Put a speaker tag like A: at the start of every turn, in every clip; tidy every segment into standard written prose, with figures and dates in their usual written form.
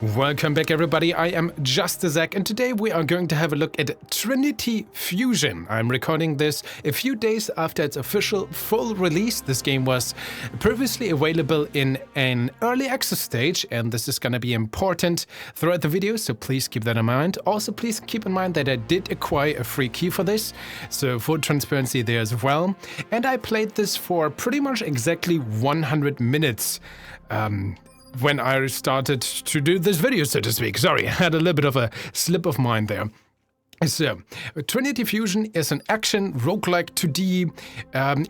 A: Welcome back, everybody. I am JustDaZack, and today we are going to have a look at Trinity Fusion. I'm recording this a few days after its official full release. This game was previously available in an early access stage, and this is going to be important throughout the video, so please keep that in mind. Also, please keep in mind that I did acquire a free key for this, so full transparency there as well. And I played this for pretty much exactly 100 minutes. When I started to do this video, so to speak. Sorry, I had a little bit of a slip of mind there. So, Trinity Fusion is an action roguelike 2D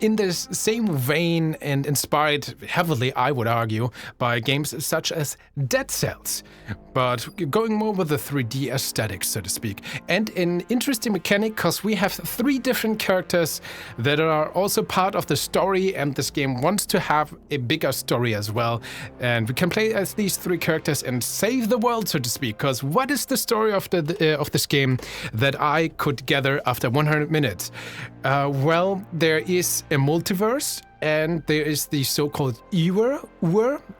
A: in this same vein and inspired heavily, I would argue, by games such as Dead Cells, but going more with the 3D aesthetic, so to speak. And an interesting mechanic, because we have 3 different characters that are also part of the story, and this game wants to have a bigger story as well. And we can play as these 3 characters and save the world, so to speak, because what is the story of this game that I could gather after 100 minutes? Well, there is a multiverse, and there is the so-called Ewer.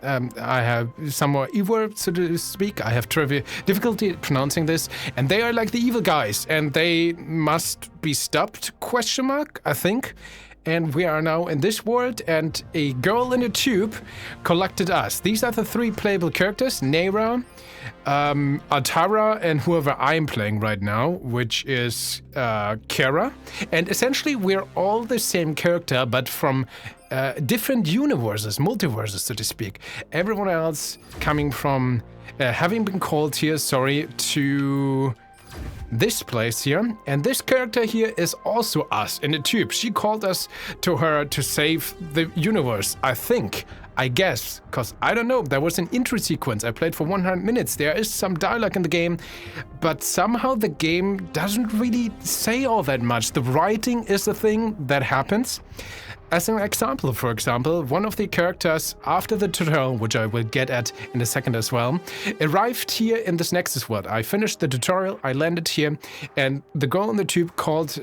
A: I have some more Ewer, so to speak. I have difficulty pronouncing this, and they are like the evil guys, and they must be stopped, question mark, I think. And we are now in this world, and a girl in a tube collected us. These are the 3 playable characters: Neira, Altara, and whoever I'm playing right now, which is Kara. And essentially, we're all the same character, but from different universes, multiverses, so to speak. Everyone else coming from having been called here, to this place here, and this character here is also us in a tube. She called us to her to save the universe, I guess, because I don't know. There was an intro sequence. I played for 100 minutes. There is some dialogue in the game, but somehow the game doesn't really say all that much. The writing is the thing that happens. As an example, for example, one of the characters after the tutorial, which I will get at in a second as well, arrived here in this Nexus world. I finished the tutorial, I landed here, and the girl in the tube talked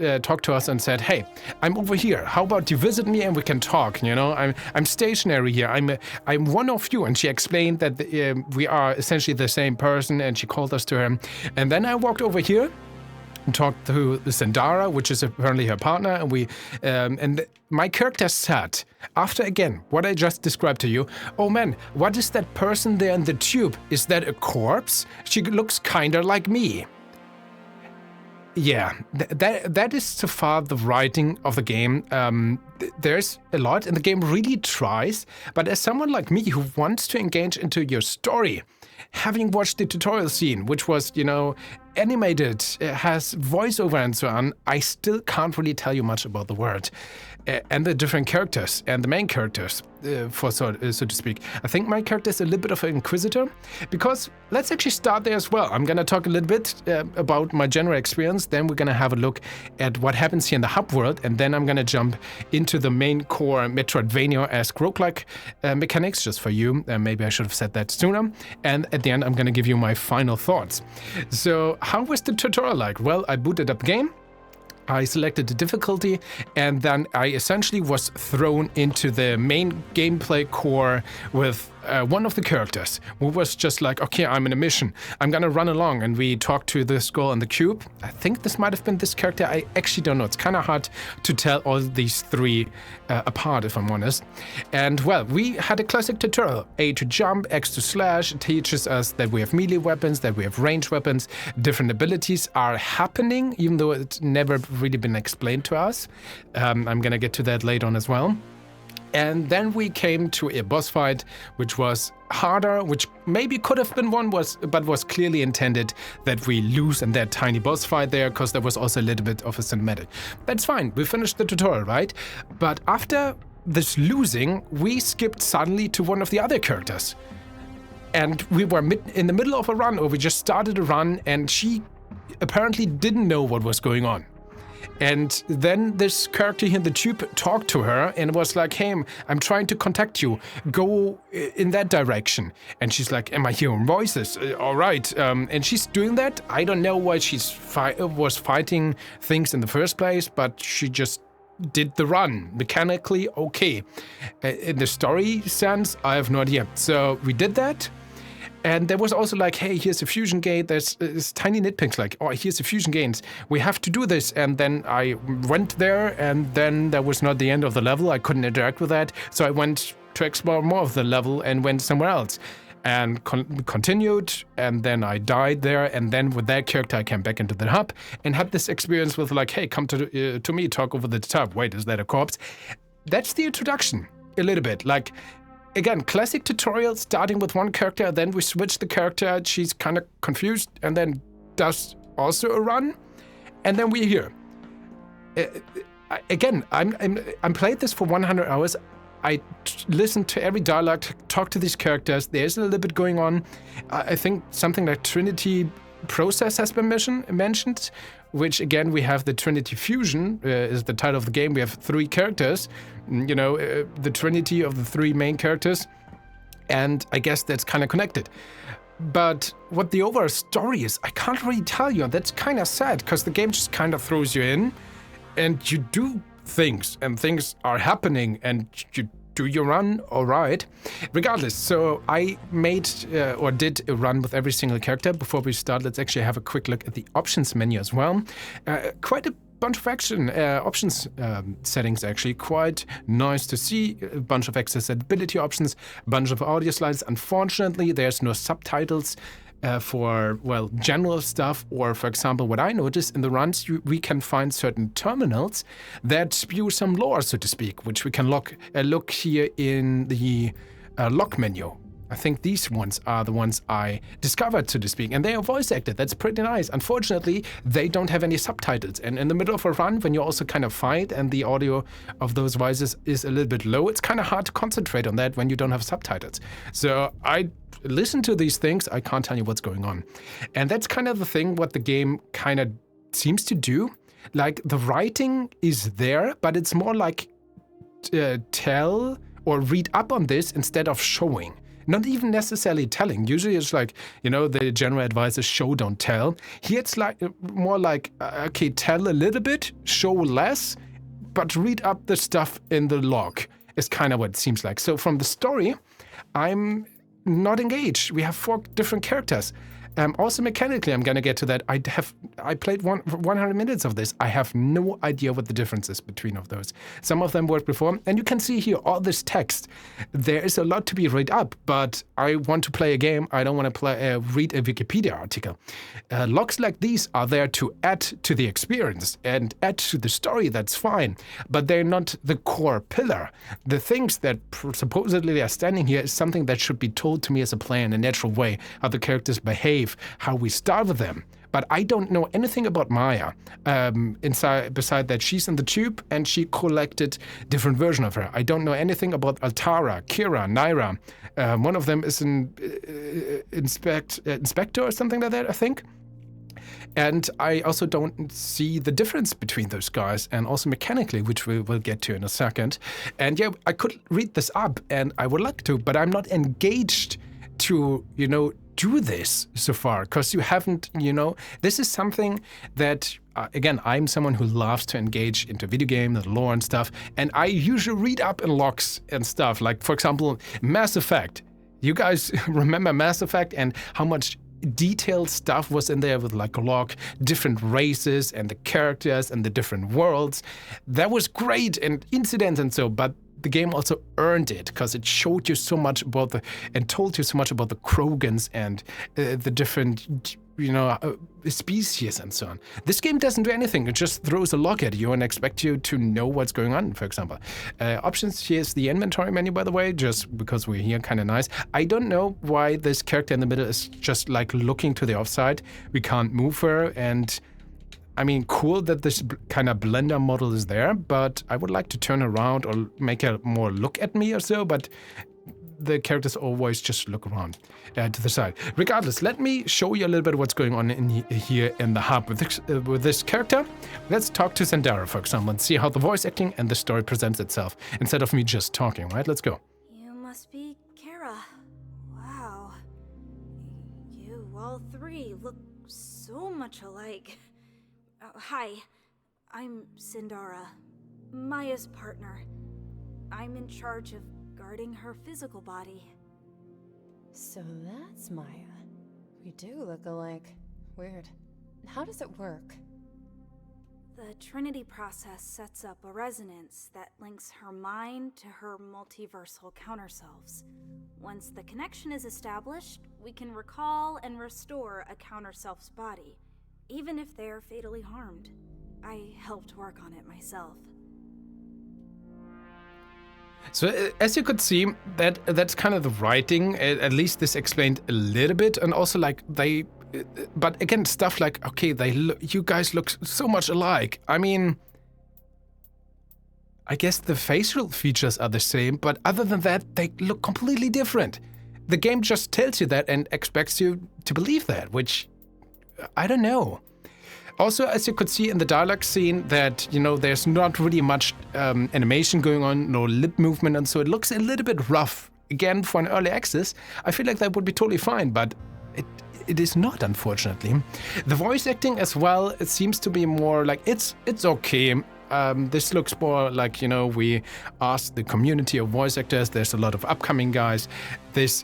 A: to us and said, "Hey, I'm over here. How about you visit me and we can talk? You know, I'm stationary here. I'm one of you." And she explained that we are essentially the same person, and she called us to her. And then I walked over here and talked to Zendara, which is apparently her partner, and and my character said, after again what I just described to you, "Oh man, what is that person there in the tube? Is that a corpse? She looks kinda like me." Yeah, that is so far the writing of the game. There's a lot, and the game really tries, but as someone like me who wants to engage into your story, having watched the tutorial scene, which was, animated, has voiceover and so on, I still can't really tell you much about the world and the different characters and the main characters, so to speak. I think my character is a little bit of an inquisitor, because let's actually start there as well. I'm going to talk a little bit about my general experience, then we're going to have a look at what happens here in the hub world, and then I'm going to jump into the main core metroidvania-esque roguelike mechanics, just for you. Maybe I should have said that sooner. And at the end, I'm going to give you my final thoughts. So, how was the tutorial like? Well, I booted up the game, I selected the difficulty, and then I essentially was thrown into the main gameplay core with one of the characters, who was just like, "Okay, I'm in a mission. I'm gonna run along." And we talked to this girl in the cube. I think this might have been this character. I actually don't know. It's kind of hard to tell all these 3 apart, if I'm honest. And well, we had a classic tutorial. A to jump, X to slash. It teaches us that we have melee weapons, that we have range weapons. Different abilities are happening, even though it's never really been explained to us. I'm gonna get to that later on as well. And then we came to a boss fight, which was harder, which maybe could have been won, but was clearly intended that we lose in that tiny boss fight there, because there was also a little bit of a cinematic. That's fine, we finished the tutorial, right? But after this losing, we skipped suddenly to one of the other characters. And we were in the middle of a run, or we just started a run, and she apparently didn't know what was going on. And then this character here in the tube talked to her and was like, "Hey, I'm trying to contact you. Go in that direction." And she's like, "Am I hearing voices? All right." And she's doing that. I don't know why she was fighting things in the first place, but she just did the run. Mechanically, okay. In the story sense, I have no idea. So we did that. And there was also like, hey, here's a fusion gate. There's tiny nitpicks like, oh, here's a fusion gate. We have to do this. And then I went there, and then that was not the end of the level. I couldn't interact with that. So I went to explore more of the level and went somewhere else and continued. And then I died there. And then with that character, I came back into the hub and had this experience with like, hey, come to me, talk over the top. Wait, is that a corpse? That's the introduction a little bit. Like, again, classic tutorial, starting with one character, then we switch the character, she's kind of confused, and then does also a run, and then we're here. Again, I'm played this for 100 hours. I listened to every dialogue, talked to these characters. There's a little bit going on. I think something like Trinity process has been mentioned, which again, we have the Trinity Fusion is the title of the game. We have 3 characters, you know, the Trinity of the 3 main characters, and I guess that's kind of connected. But what the overall story is, I can't really tell you. That's kind of sad, because the game just kind of throws you in, and you do things, and things are happening, and you do your run, all right. Regardless, so I made or did a run with every single character. Before we start, let's actually have a quick look at the options menu as well. Quite a bunch of options settings, actually. Quite nice to see. A bunch of accessibility options, a bunch of audio slides. Unfortunately, there's no subtitles for, well, general stuff, or for example, what I noticed in the runs, we can find certain terminals that spew some lore, so to speak, which we can look here in the lock menu. I think these ones are the ones I discovered, so to speak, and they are voice acted. That's pretty nice. Unfortunately, they don't have any subtitles, and in the middle of a run, when you also kind of fight and the audio of those voices is a little bit low, it's kind of hard to concentrate on that when you don't have subtitles. So I listen to these things, I can't tell you what's going on. And that's kind of the thing what the game kind of seems to do. Like, the writing is there, but it's more like tell or read up on this instead of showing. Not even necessarily telling. Usually it's like, you know, the general advice is show, don't tell. Here it's like more like, okay, tell a little bit, show less, but read up the stuff in the log is kind of what it seems like. So from the story, I'm not engaged. We have 4 different characters. Also mechanically, I'm gonna get to that. I played 100 minutes of this. I have no idea what the difference is between of those. Some of them worked before, and you can see here all this text. There is a lot to be read up, but I want to play a game. I don't want to read a Wikipedia article. Logs like these are there to add to the experience and add to the story. That's fine, but they're not the core pillar. The things that supposedly are standing here is something that should be told to me as a player in a natural way, how the characters behave, how we start with them. But I don't know anything about Maya. Beside that, she's in the tube and she collected different versions of her. I don't know anything about Altara, Kira, Naira. One of them is an inspector or something like that, I think. And I also don't see the difference between those guys, and also mechanically, which we will get to in a second. And yeah, I could read this up and I would like to, but I'm not engaged to, you know, do this so far, because you haven't, you know, this is something that, again, I'm someone who loves to engage into video games, the lore and stuff, and I usually read up in logs and stuff, like, for example, Mass Effect. You guys remember Mass Effect and how much detailed stuff was in there with like a log, different races and the characters and the different worlds. That was great, and incidents and so, but the game also earned it because it showed you so much about and told you so much about the Krogans and the different, you know, species and so on. This game doesn't do anything. It just throws a log at you and expects you to know what's going on, for example. Options, here's the inventory menu, by the way, just because we're here, kind of nice. I don't know why this character in the middle is just like looking to the offside. We can't move her, and I mean, cool that this kind of blender model is there, but I would like to turn around or make her more look at me or so, but the characters always just look around to the side. Regardless, let me show you a little bit of what's going on here in the hub with this character. Let's talk to Zendara, for example, and see how the voice acting and the story presents itself, instead of me just talking, right? Let's go.
B: You must be Kara. Wow. You all 3 look so much alike. Hi, I'm Zendara, Maya's partner. I'm in charge of guarding her physical body.
C: So that's Maya. We do look alike. Weird. How does it work?
B: The Trinity process sets up a resonance that links her mind to her multiversal counterselves. Once the connection is established, we can recall and restore a counterself's body, even if they're fatally harmed. I helped work on it myself.
A: So as you could see, that's kind of the writing. At least this explained a little bit, and also like but again, stuff like, okay, you guys look so much alike. I mean, I guess the facial features are the same, but other than that, they look completely different. The game just tells you that and expects you to believe that, which I don't know. Also, as you could see in the dialogue scene, that, there's not really much animation going on, no lip movement, and so it looks a little bit rough. Again, for an early access, I feel like that would be totally fine, but it is not, unfortunately. The voice acting as well, it seems to be more like, it's okay. This looks more like, we asked the community of voice actors. There's a lot of upcoming guys. This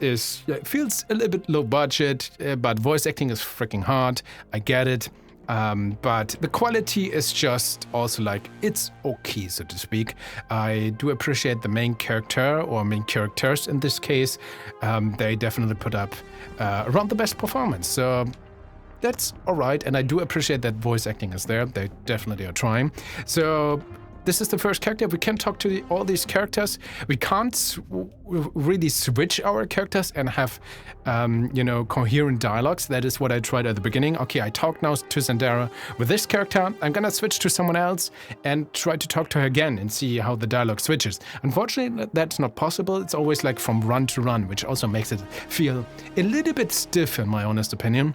A: feels a little bit low budget, but voice acting is freaking hard. I get it. But the quality is just also like, it's okay, so to speak. I do appreciate the main character, or main characters in this case. They definitely put up around the best performance. So that's all right, and I do appreciate that voice acting is there. They definitely are trying. So this is the first character. We can talk to all these characters. We can't really switch our characters and have, coherent dialogues. That is what I tried at the beginning. Okay, I talk now to Zendara with this character. I'm gonna switch to someone else and try to talk to her again and see how the dialogue switches. Unfortunately, that's not possible. It's always like from run to run, which also makes it feel a little bit stiff, in my honest opinion.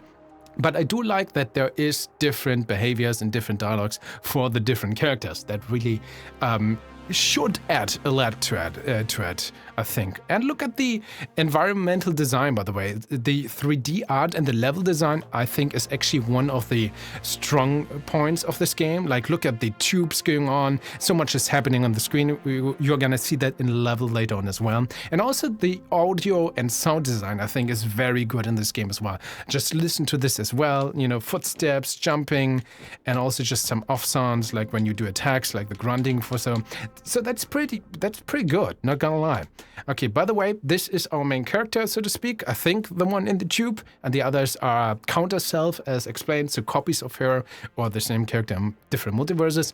A: But I do like that there is different behaviors and different dialogues for the different characters. That really should add a lot to it, I think. And look at the environmental design, by the way. The 3D art and the level design, I think, is actually one of the strong points of this game. Like, look at the tubes going on. So much is happening on the screen. You're gonna see that in the level later on as well. And also the audio and sound design, I think, is very good in this game as well. Just listen to this as well. Footsteps, jumping, and also just some off sounds, like when you do attacks, like the grunting for so. So that's pretty good, not gonna lie. Okay, by the way, this is our main character, so to speak. I think the one in the tube, and the others are counter self, as explained, so copies of her or the same character in different multiverses.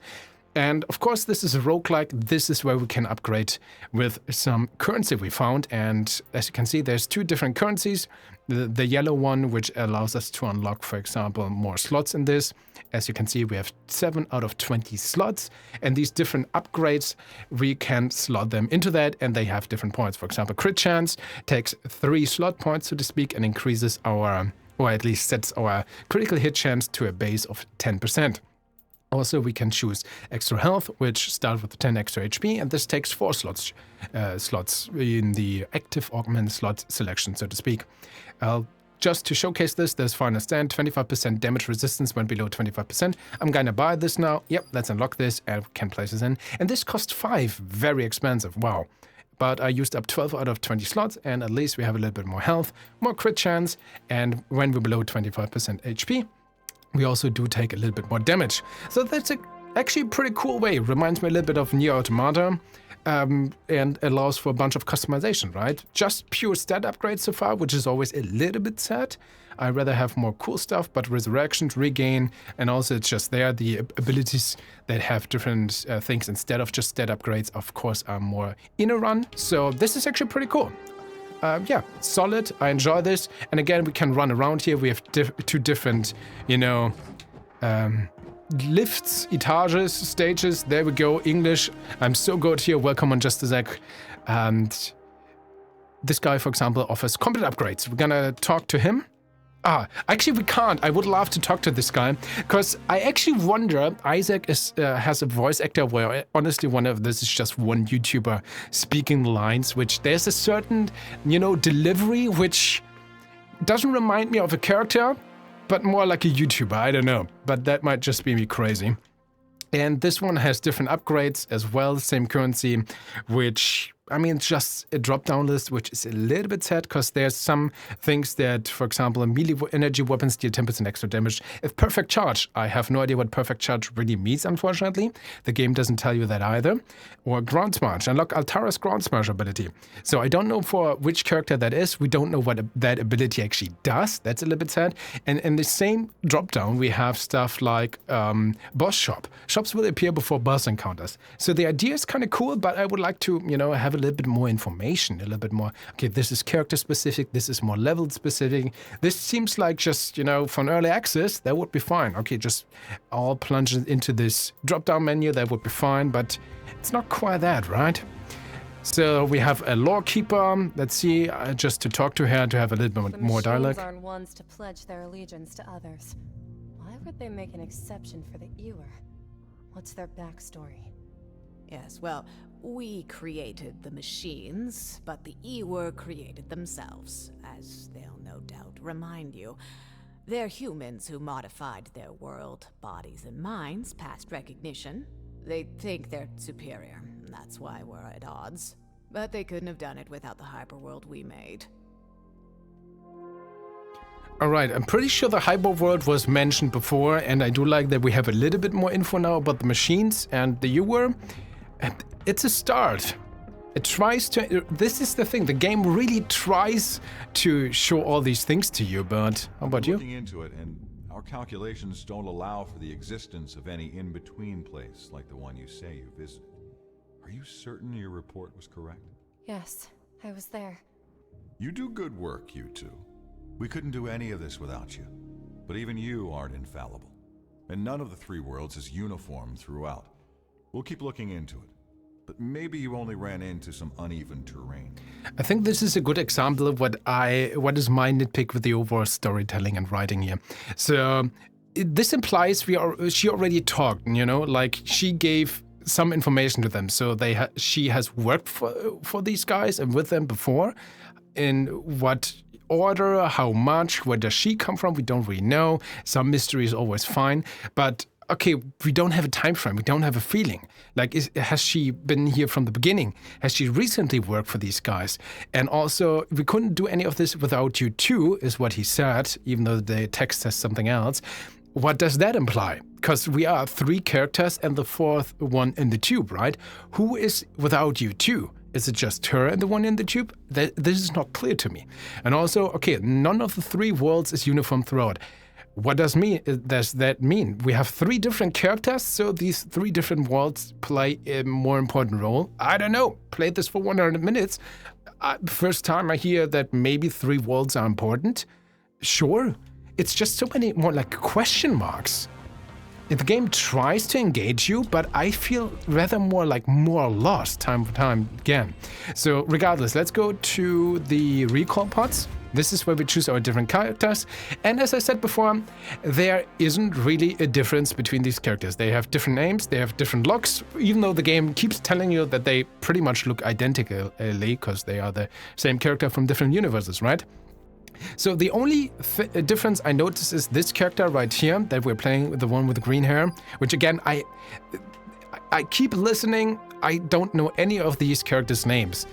A: And of course, this is a roguelike. This is where we can upgrade with some currency we found. And as you can see, there's two different currencies. The yellow one, which allows us to unlock, for example, more slots in this. As you can see, we have 7 out of 20 slots. And these different upgrades, we can slot them into that, and they have different points. For example, crit chance takes 3 slot points, so to speak, and increases our, or at least sets our critical hit chance to a base of 10%. Also, we can choose extra health, which starts with 10 extra HP, and this takes 4 slots in the active augment slot selection, so to speak. Just to showcase this, there's final stand, 25% damage resistance when below 25%. I'm gonna buy this now. Yep, let's unlock this and we can place this in. And this costs 5, very expensive, wow. But I used up 12 out of 20 slots, and at least we have a little bit more health, more crit chance, and when we're below 25% HP, we also do take a little bit more damage. So that's actually a pretty cool way. Reminds me a little bit of Nier Automata, and allows for a bunch of customization, right? Just pure stat upgrades so far, which is always a little bit sad. I'd rather have more cool stuff, but resurrection, regain, and also it's just there. The abilities that have different things instead of just stat upgrades, of course, are more in a run. So this is actually pretty cool. Yeah, solid. I enjoy this. And again, we can run around here. We have 2 different, lifts, etages, stages. There we go. English. I'm so good here. Welcome on JustDaZack. And this guy, for example, offers complete upgrades. We're gonna talk to him. Actually, we can't. I would love to talk to this guy, because I actually wonder, Isaac has a voice actor where I honestly wonder if this is just one YouTuber speaking lines, which there's a certain, delivery which doesn't remind me of a character, but more like a YouTuber. I don't know, but that might just be me crazy. And this one has different upgrades as well, same currency, which I mean, it's just a drop-down list, which is a little bit sad because there's some things that, for example, melee energy weapons deal 10% extra damage. If perfect charge, I have no idea what perfect charge really means, unfortunately. The game doesn't tell you that either. Or ground smash, unlock Altara's ground smash ability. So I don't know for which character that is. We don't know what that ability actually does. That's a little bit sad. And in the same drop-down, we have stuff like boss shop. Shops will appear before boss encounters. So the idea is kind of cool, but I would like to, have a little bit more information, a little bit more, okay, this is character specific, this is more level specific. This seems like just, for an early access, that would be fine. Okay, just all plunge into this drop-down menu, that would be fine, but it's not quite that, right? So we have a lore keeper. Let's see, just to talk to her, to have a little bit more dialogue.
C: The machines aren't ones to pledge their allegiance to others. Why would they make an exception for the Ewer? What's their backstory?
D: Yes, well, we created the machines, but the Ewer created themselves, as they'll no doubt remind you. They're humans who modified their world, bodies and minds past recognition. They think they're superior, and that's why we're at odds. But they couldn't have done it without the hyperworld we made.
A: Alright, I'm pretty sure the hyperworld was mentioned before, and I do like that we have a little bit more info now about the machines and the Ewer. And it's a start. It tries to... This is the thing, the game really tries to show all these things to you, but how about you?
E: Looking into it, and our calculations don't allow for the existence of any in-between place like the one you say you visited. Are you certain your report was correct?
C: Yes, I was there.
E: You do good work, you two. We couldn't do any of this without you. But even you aren't infallible. And none of the three worlds is uniform throughout. We'll keep looking into it. But maybe you only ran into some uneven terrain.
A: I think this is a good example of what is my nitpick with the overall storytelling and writing here. So this implies she already talked, like she gave some information to them. So she has worked for these guys and with them before. In what order, how much, where does she come from? We don't really know. Some mystery is always fine, but okay, we don't have a time frame. We don't have a feeling. Like, has she been here from the beginning? Has she recently worked for these guys? And also, we couldn't do any of this without you too, is what he said, even though the text says something else. What does that imply? Because we are three characters and the fourth one in the tube, right? Who is without you too? Is it just her and the one in the tube? This is not clear to me. And also, okay, none of the three worlds is uniform throughout. What does that mean? We have three different characters, so these three different worlds play a more important role? I don't know. Played this for 100 minutes. First time I hear that maybe three worlds are important. Sure. It's just so many more like question marks. The game tries to engage you, but I feel rather more lost time again. So regardless, let's go to the recall pods. This is where we choose our different characters. And as I said before, there isn't really a difference between these characters. They have different names, they have different looks, even though the game keeps telling you that they pretty much look identically because they are the same character from different universes, right? So the only difference I notice is this character right here that we're playing with, the one with the green hair, which again, I keep listening. I don't know any of these characters' names.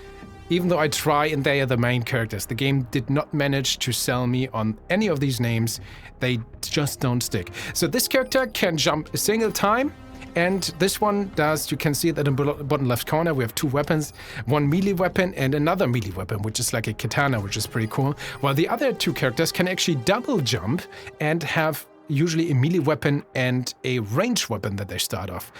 A: Even though I try and they are the main characters, the game did not manage to sell me on any of these names. They just don't stick. So this character can jump a single time. And this one does, you can see that in the bottom left corner, we have two weapons, one melee weapon and another melee weapon, which is like a katana, which is pretty cool. While the other two characters can actually double jump and have usually a melee weapon and a ranged weapon that they start off.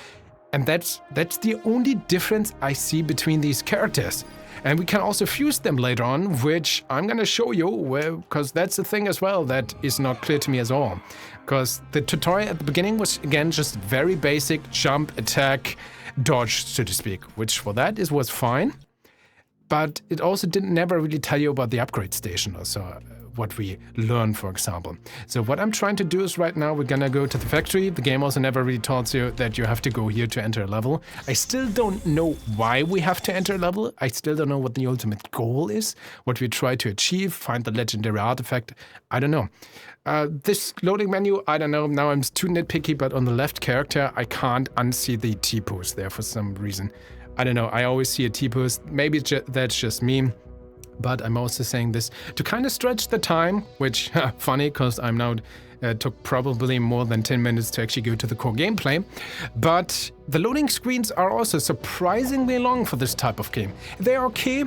A: And that's the only difference I see between these characters. And we can also fuse them later on, which I'm gonna show you, because that's the thing as well that is not clear to me at all. Because the tutorial at the beginning was, again, just very basic jump, attack, dodge, so to speak, which for that was fine. But it also never really tell you about the upgrade station or so, what we learn, for example. So what I'm trying to do is right now we're gonna go to the factory. The game also never really tells you that you have to go here to enter a level. I still don't know why we have to enter a level. I still don't know what the ultimate goal is, what we try to achieve, find the legendary artifact. I don't know. This loading menu, I don't know. Now I'm too nitpicky, but on the left character, I can't unsee the T-pose there for some reason. I don't know, I always see a T-boost. Maybe that's just me. But I'm also saying this to kind of stretch the time, which, funny, because I'm now took probably more than 10 minutes to actually go to the core gameplay. But the loading screens are also surprisingly long for this type of game. They're okay.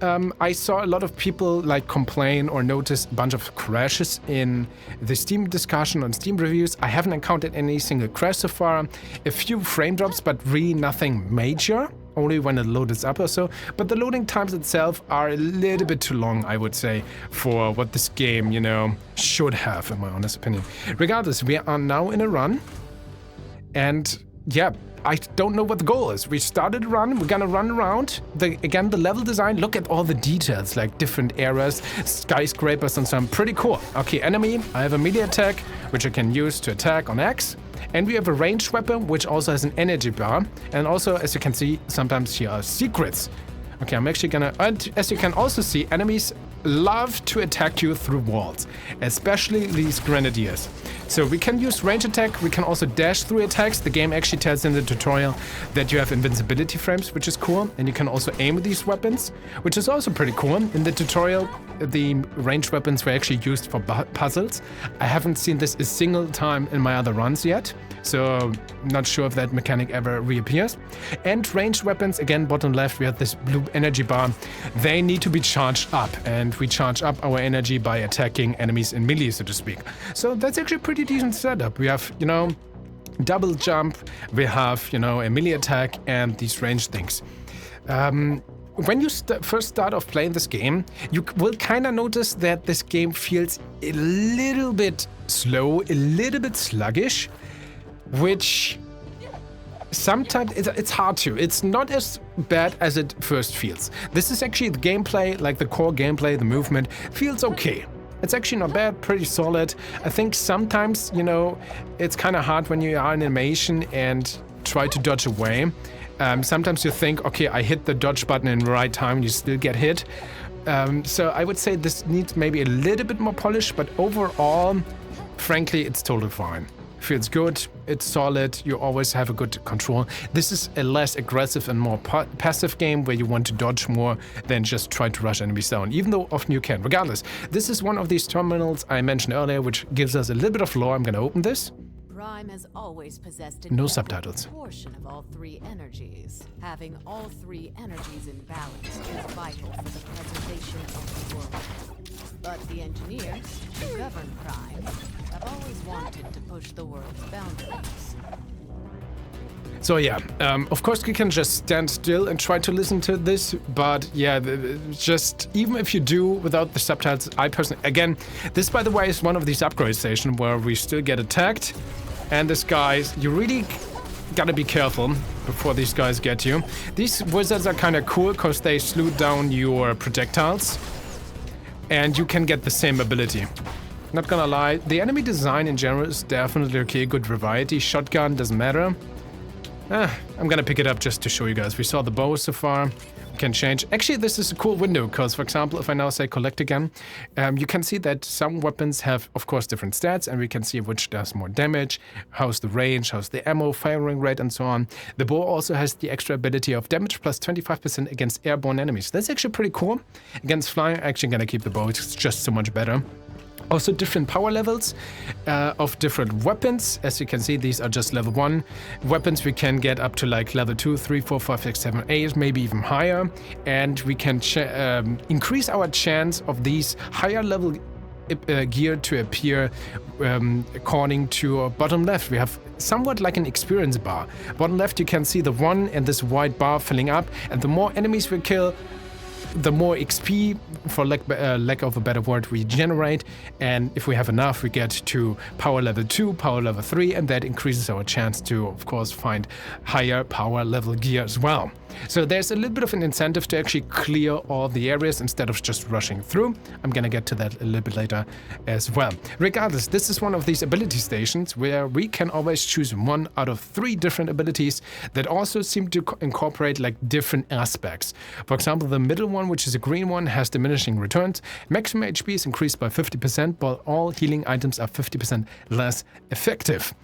A: I saw a lot of people like complain or notice a bunch of crashes in the Steam discussion on Steam reviews. I haven't encountered any single crash so far. A few frame drops, but really nothing major. Only when it loads up or so. But the loading times itself are a little bit too long, I would say, for what this game, you know, should have, in my honest opinion. Regardless, we are now in a run. And yeah, I don't know what the goal is. We started a run, we're gonna run around. Again, the level design, look at all the details, like different areas, skyscrapers and so on. Pretty cool. Okay, enemy, I have a melee attack, which I can use to attack on X. And we have a ranged weapon, which also has an energy bar. And also, as you can see, sometimes here are secrets. Okay, I'm actually gonna... And as you can also see, enemies love to attack you through walls, especially these grenadiers. So we can use range attack, we can also dash through attacks. The game actually tells in the tutorial that you have invincibility frames, which is cool. And you can also aim with these weapons, which is also pretty cool. In the tutorial, the ranged weapons were actually used for puzzles. I haven't seen this a single time in my other runs yet, so not sure if that mechanic ever reappears. And ranged weapons, again, bottom left, we have this blue energy bar. They need to be charged up, and we charge up our energy by attacking enemies in melee, so to speak. So that's actually a pretty decent setup. We have, you know, double jump, we have, you know, a melee attack, and these ranged things. When you first start off playing this game, you will kind of notice that this game feels a little bit slow, a little bit sluggish, which sometimes it's hard to. It's not as bad as it first feels. This is actually the gameplay, like the core gameplay, the movement, feels okay. It's actually not bad, pretty solid. I think sometimes, you know, it's kind of hard when you are in animation and try to dodge away. Sometimes you think, okay, I hit the dodge button in the right time, and you still get hit. So I would say this needs maybe a little bit more polish, but overall, frankly, it's totally fine. Feels good, it's solid, you always have a good control. This is a less aggressive and more passive game where you want to dodge more than just try to rush enemies down, even though often you can. Regardless, this is one of these terminals I mentioned earlier, which gives us a little bit of lore. I'm gonna open this.
D: Prime has always possessed
A: No subtitles.
D: Portion of all three energies. Having all three energies in balance is vital for the preservation of the world. But the engineers who govern Prime have always wanted to push the world's boundaries.
A: So yeah, of course you can just stand still and try to listen to this, but yeah, just even if you do without the subtitles, I personally, again, this by the way is one of these upgrade stations where we still get attacked, and this guys, you really gotta be careful before these guys get you. These wizards are kind of cool because they slow down your projectiles, and you can get the same ability. Not gonna lie, the enemy design in general is definitely okay, good variety. Shotgun doesn't matter. I'm gonna pick it up just to show you guys. We saw the bow so far. We can change. Actually, this is a cool window because, for example, if I now say collect again, you can see that some weapons have, of course, different stats, and we can see which does more damage, how's the range, how's the ammo, firing rate, and so on. The bow also has the extra ability of damage plus 25% against airborne enemies. That's actually pretty cool. Against flying, I'm actually gonna keep the bow. It's just so much better. Also different power levels of different weapons. As you can see, these are just level 1 weapons. We can get up to like level 2, 3, 4, 5, 6, 7, 8, maybe even higher. And we can increase our chance of these higher level gear to appear according to bottom left. We have somewhat like an experience bar. Bottom left you can see the 1 and this white bar filling up, and the more enemies we kill, the more XP, for lack of a better word, we generate, and if we have enough, we get to power level 2, power level 3, and that increases our chance to, of course, find higher power level gear as well. So there's a little bit of an incentive to actually clear all the areas instead of just rushing through. I'm gonna get to that a little bit later as well. Regardless, this is one of these ability stations where we can always choose 1 out of 3 different abilities that also seem to incorporate like different aspects. For example, the middle one, which is a green one, has diminishing returns. Maximum HP is increased by 50%, while all healing items are 50% less effective.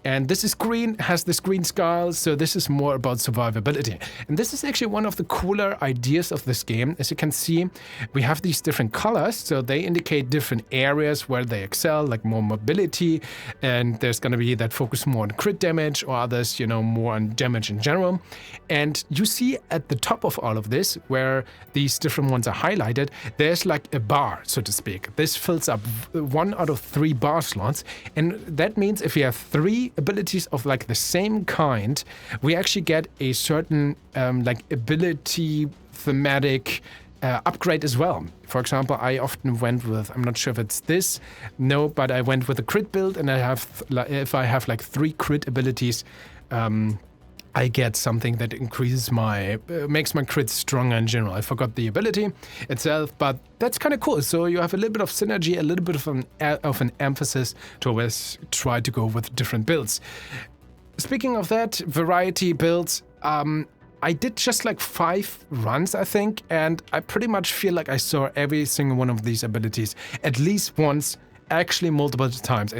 A: And this is green, has this green skull, so this is more about survivability. And this is actually one of the cooler ideas of this game. As you can see, we have these different colors, so they indicate different areas where they excel, like more mobility, and there's going to be that focus more on crit damage, or others, you know, more on damage in general. And you see at the top of all of this, where these different ones are highlighted, there's like a bar, so to speak. This fills up 1 out of 3 bar slots, and that means if you have 3 abilities of like the same kind, we actually get a certain like ability thematic upgrade as well. For example, I often went with, I'm not sure if it's this, no, but I went with a crit build, and I have, if I have like 3 crit abilities, I get something that increases my, makes my crits stronger in general. I forgot the ability itself, but that's kind of cool. So you have a little bit of synergy, a little bit of an emphasis to always try to go with different builds. Speaking of that, variety builds, I did just like 5 runs, I think, and I pretty much feel like I saw every single one of these abilities at least once, actually multiple times,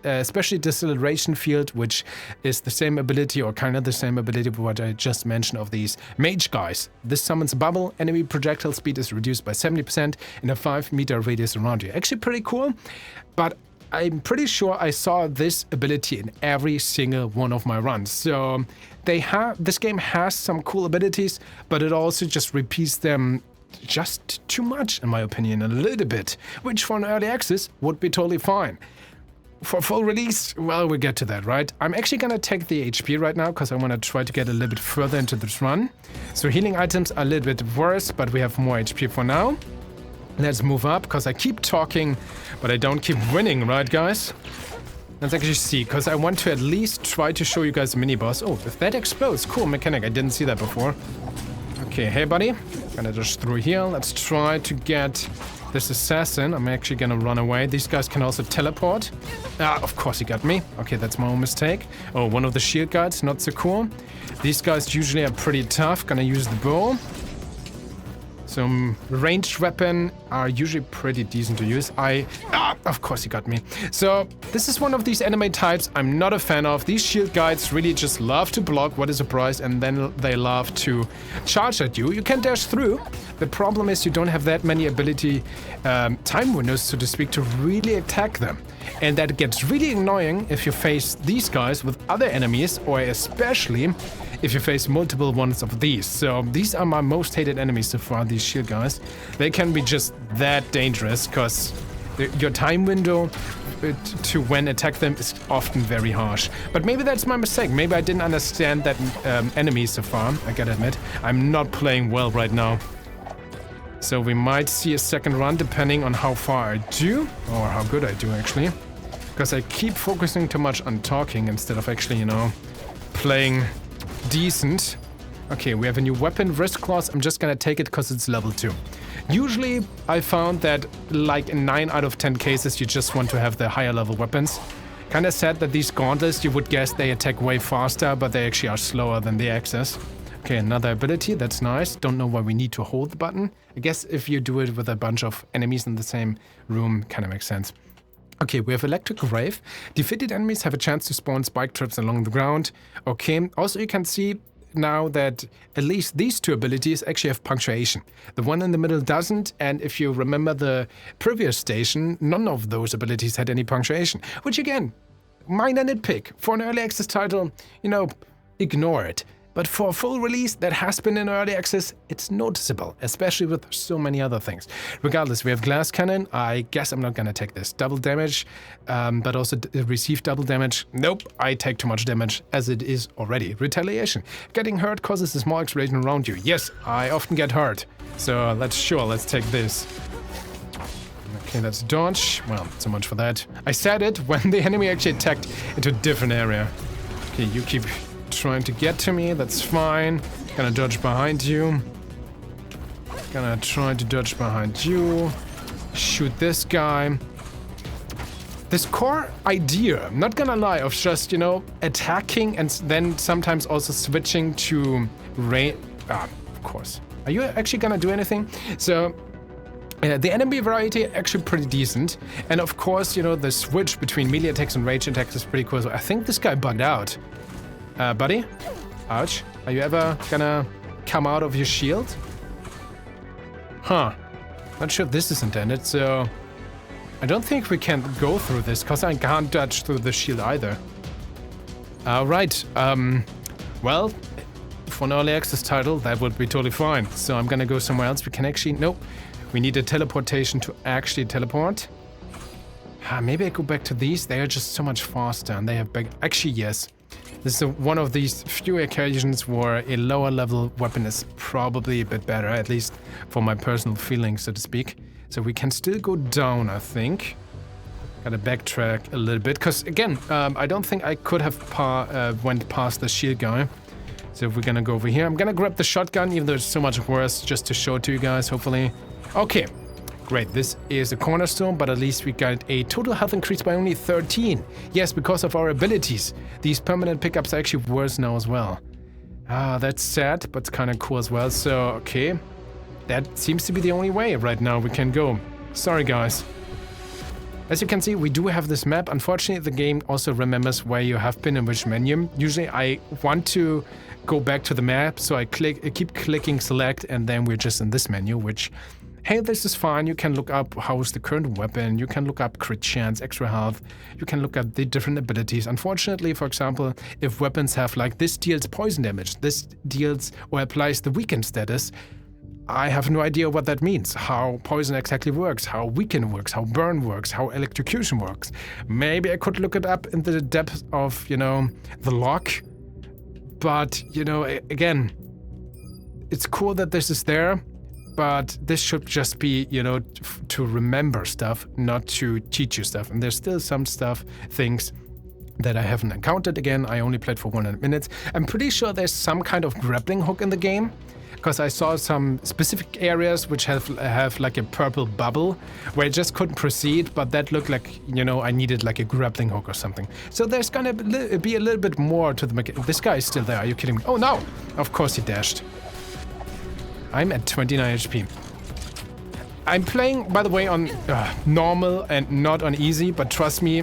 A: especially Deceleration Field, which is the same ability, or kind of the same ability for what I just mentioned of these mage guys. This summons a bubble, enemy projectile speed is reduced by 70% in a 5-meter radius around you. Actually pretty cool, but I'm pretty sure I saw this ability in every single one of my runs. So this game has some cool abilities, but it also just repeats them just too much, in my opinion, a little bit, which for an early access would be totally fine. For full release, well, we'll get to that, right? I'm actually gonna take the HP right now, because I want to try to get a little bit further into this run. So healing items are a little bit worse, but we have more HP for now. Let's move up, because I keep talking, but I don't keep winning, right, guys? Let's actually see, because I want to at least try to show you guys the mini-boss. Oh, if that explodes, cool mechanic, I didn't see that before. Okay, hey buddy, gonna just through here. Let's try to get this assassin. I'm actually gonna run away. These guys can also teleport. Ah, of course he got me. Okay, that's my own mistake. Oh, one of the shield guards, not so cool. These guys usually are pretty tough. Gonna use the bow. Some ranged weapon are usually pretty decent to use. Of course he got me. So this is one of these enemy types I'm not a fan of. These shield guides really just love to block, what is a surprise, and then they love to charge at you. You can dash through. The problem is you don't have that many ability time windows, so to speak, to really attack them. And that gets really annoying if you face these guys with other enemies, or especially if you face multiple ones of these. So these are my most hated enemies so far, these shield guys. They can be just that dangerous, because your time window to when attack them is often very harsh. But maybe that's my mistake. Maybe I didn't understand that enemies so far, I gotta admit. I'm not playing well right now. So we might see a second run depending on how far I do, or how good I do actually. Because I keep focusing too much on talking instead of actually, you know, playing decent. Okay, we have a new weapon, wrist claws. I'm just gonna take it because it's level 2. Usually I found that like in 9 out of 10 cases you just want to have the higher level weapons. Kinda sad that these gauntlets, you would guess they attack way faster, but they actually are slower than the axes. Okay, another ability, that's nice. Don't know why we need to hold the button. I guess if you do it with a bunch of enemies in the same room, kinda makes sense. Okay, we have Electric Rave. Defeated enemies have a chance to spawn spike traps along the ground. Okay, also you can see now that at least these 2 abilities actually have punctuation. The one in the middle doesn't, and if you remember the previous station, none of those abilities had any punctuation. Which again, minor nitpick. For an early access title, you know, ignore it. But for a full release that has been in early access, it's noticeable, especially with so many other things. Regardless, we have Glass Cannon. I guess I'm not gonna take this. Double damage, but also receive double damage. Nope, I take too much damage as it is already. Retaliation. Getting hurt causes a small explosion around you. Yes, I often get hurt. So let's take this. Okay, that's dodge. Well, so much for that. I said it when the enemy actually attacked into a different area. Okay, you keep trying to get to me, that's fine. Gonna dodge behind you. Gonna try to dodge behind you. Shoot this guy. This core idea, not gonna lie, of just, you know, attacking and then sometimes also switching to of course. Are you actually gonna do anything? So the enemy variety actually pretty decent, and of course, you know, the switch between melee attacks and range attacks is pretty cool. So I think this guy bugged out. Buddy? Ouch. Are you ever gonna come out of your shield? Huh. Not sure if this is intended, so... I don't think we can go through this, because I can't dodge through the shield either. Alright, well, for an early access title, that would be totally fine. So I'm gonna go somewhere else. We can actually... Nope. We need a teleportation to actually teleport. Maybe I go back to these. They are just so much faster, and they have big... Actually, yes. This is one of these few occasions where a lower level weapon is probably a bit better, at least for my personal feelings, so to speak. So we can still go down, I think. Gotta backtrack a little bit, because again, I don't think I could have went past the shield guy. So if we're gonna go over here, I'm gonna grab the shotgun, even though it's so much worse, just to show it to you guys, hopefully. Okay, great, this is a cornerstone, but at least we got a total health increase by only 13. Yes, because of our abilities. These permanent pickups are actually worse now as well. That's sad, but it's kind of cool as well. So, okay, that seems to be the only way right now we can go. Sorry, guys. As you can see, we do have this map. Unfortunately, the game also remembers where you have been in which menu. Usually, I want to go back to the map, so I keep clicking select, and then we're just in this menu, which... Hey, this is fine. You can look up how's the current weapon. You can look up crit chance, extra health. You can look at the different abilities. Unfortunately, for example, if weapons have like this deals poison damage, this deals or applies the weaken status, I have no idea what that means. How poison exactly works, how weaken works, how burn works, how electrocution works. Maybe I could look it up in the depth of, you know, the log. But, you know, again, it's cool that this is there. But this should just be, you know, to remember stuff, not to teach you stuff. And there's still some things that I haven't encountered. Again, I only played for 100 minutes. I'm pretty sure there's some kind of grappling hook in the game, because I saw some specific areas which have like a purple bubble where I just couldn't proceed, but that looked like, you know, I needed like a grappling hook or something. So there's gonna be a little bit more to the mechanic. This guy is still there. Are you kidding me? Oh no! Of course he dashed. I'm at 29 HP. I'm playing, by the way, on normal and not on easy, but trust me,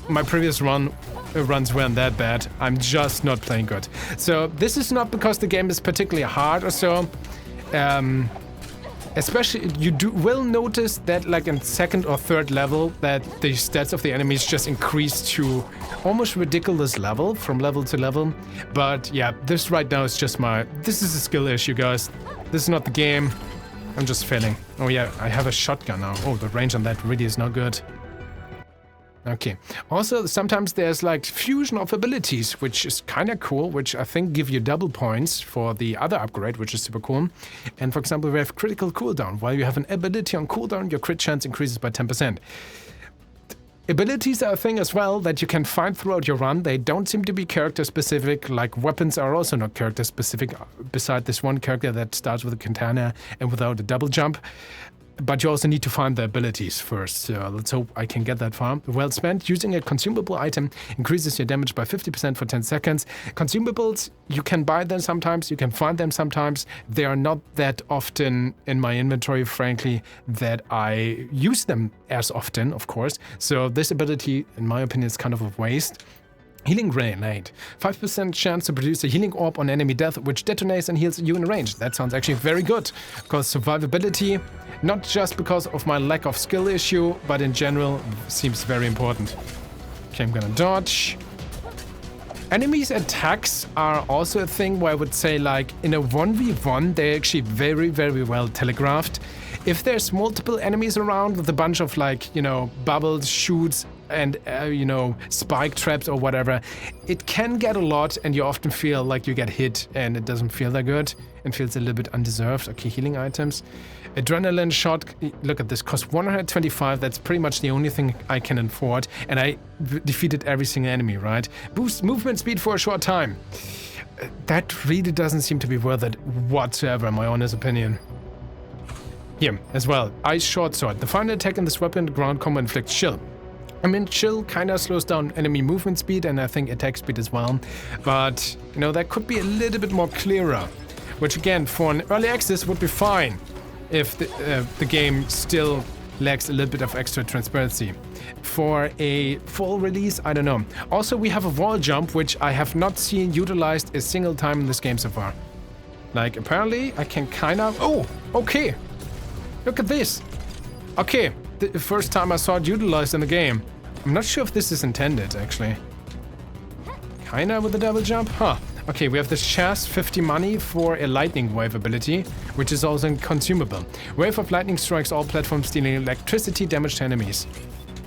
A: my previous runs weren't that bad. I'm just not playing good. So this is not because the game is particularly hard or so. Especially, you will notice that like in second or third level that the stats of the enemies just increase to almost ridiculous level from level to level. But yeah, this right now is just this is a skill issue, guys. This is not the game. I'm just failing. Oh yeah, I have a shotgun now. Oh, the range on that really is not good. Okay. Also, sometimes there's like fusion of abilities, which is kind of cool, which I think give you double points for the other upgrade, which is super cool. And for example, we have critical cooldown. While you have an ability on cooldown, your crit chance increases by 10%. Abilities are a thing as well that you can find throughout your run. They don't seem to be character specific, like weapons are also not character specific, beside this one character that starts with a katana and without a double jump. But you also need to find the abilities first, so let's hope I can get that far. Well spent. Using a consumable item increases your damage by 50% for 10 seconds. Consumables, you can buy them sometimes, you can find them sometimes. They are not that often in my inventory, frankly, that I use them as often, of course. So this ability, in my opinion, is kind of a waste. Healing Grenade. 5% chance to produce a healing orb on enemy death, which detonates and heals you in range. That sounds actually very good, because survivability, not just because of my lack of skill issue, but in general, seems very important. Okay, I'm gonna dodge. Enemies' attacks are also a thing where I would say, like, in a 1v1, they're actually very, very well telegraphed. If there's multiple enemies around with a bunch of, like, you know, bubbles, shoots, and, you know, spike traps or whatever, it can get a lot, and you often feel like you get hit, and it doesn't feel that good, and feels a little bit undeserved. Okay, healing items. Adrenaline shot, look at this, costs 125, that's pretty much the only thing I can afford, and I defeated every single enemy, right? Boost movement speed for a short time. That really doesn't seem to be worth it whatsoever, in my honest opinion. Here, as well, Ice Short Sword. The final attack in this weapon, ground combo, inflicts chill. I mean, chill kind of slows down enemy movement speed and I think attack speed as well. But, you know, that could be a little bit more clearer. Which again, for an early access would be fine if the game still lacks a little bit of extra transparency. For a full release, I don't know. Also, we have a wall jump, which I have not seen utilized a single time in this game so far. Like, apparently, I can kind of... Oh, okay. Look at this. Okay, the first time I saw it utilized in the game. I'm not sure if this is intended, actually. Kinda with the double jump? Huh. Okay, we have this chest, 50 money for a lightning wave ability, which is also consumable. Wave of lightning strikes all platforms, dealing electricity damage to enemies.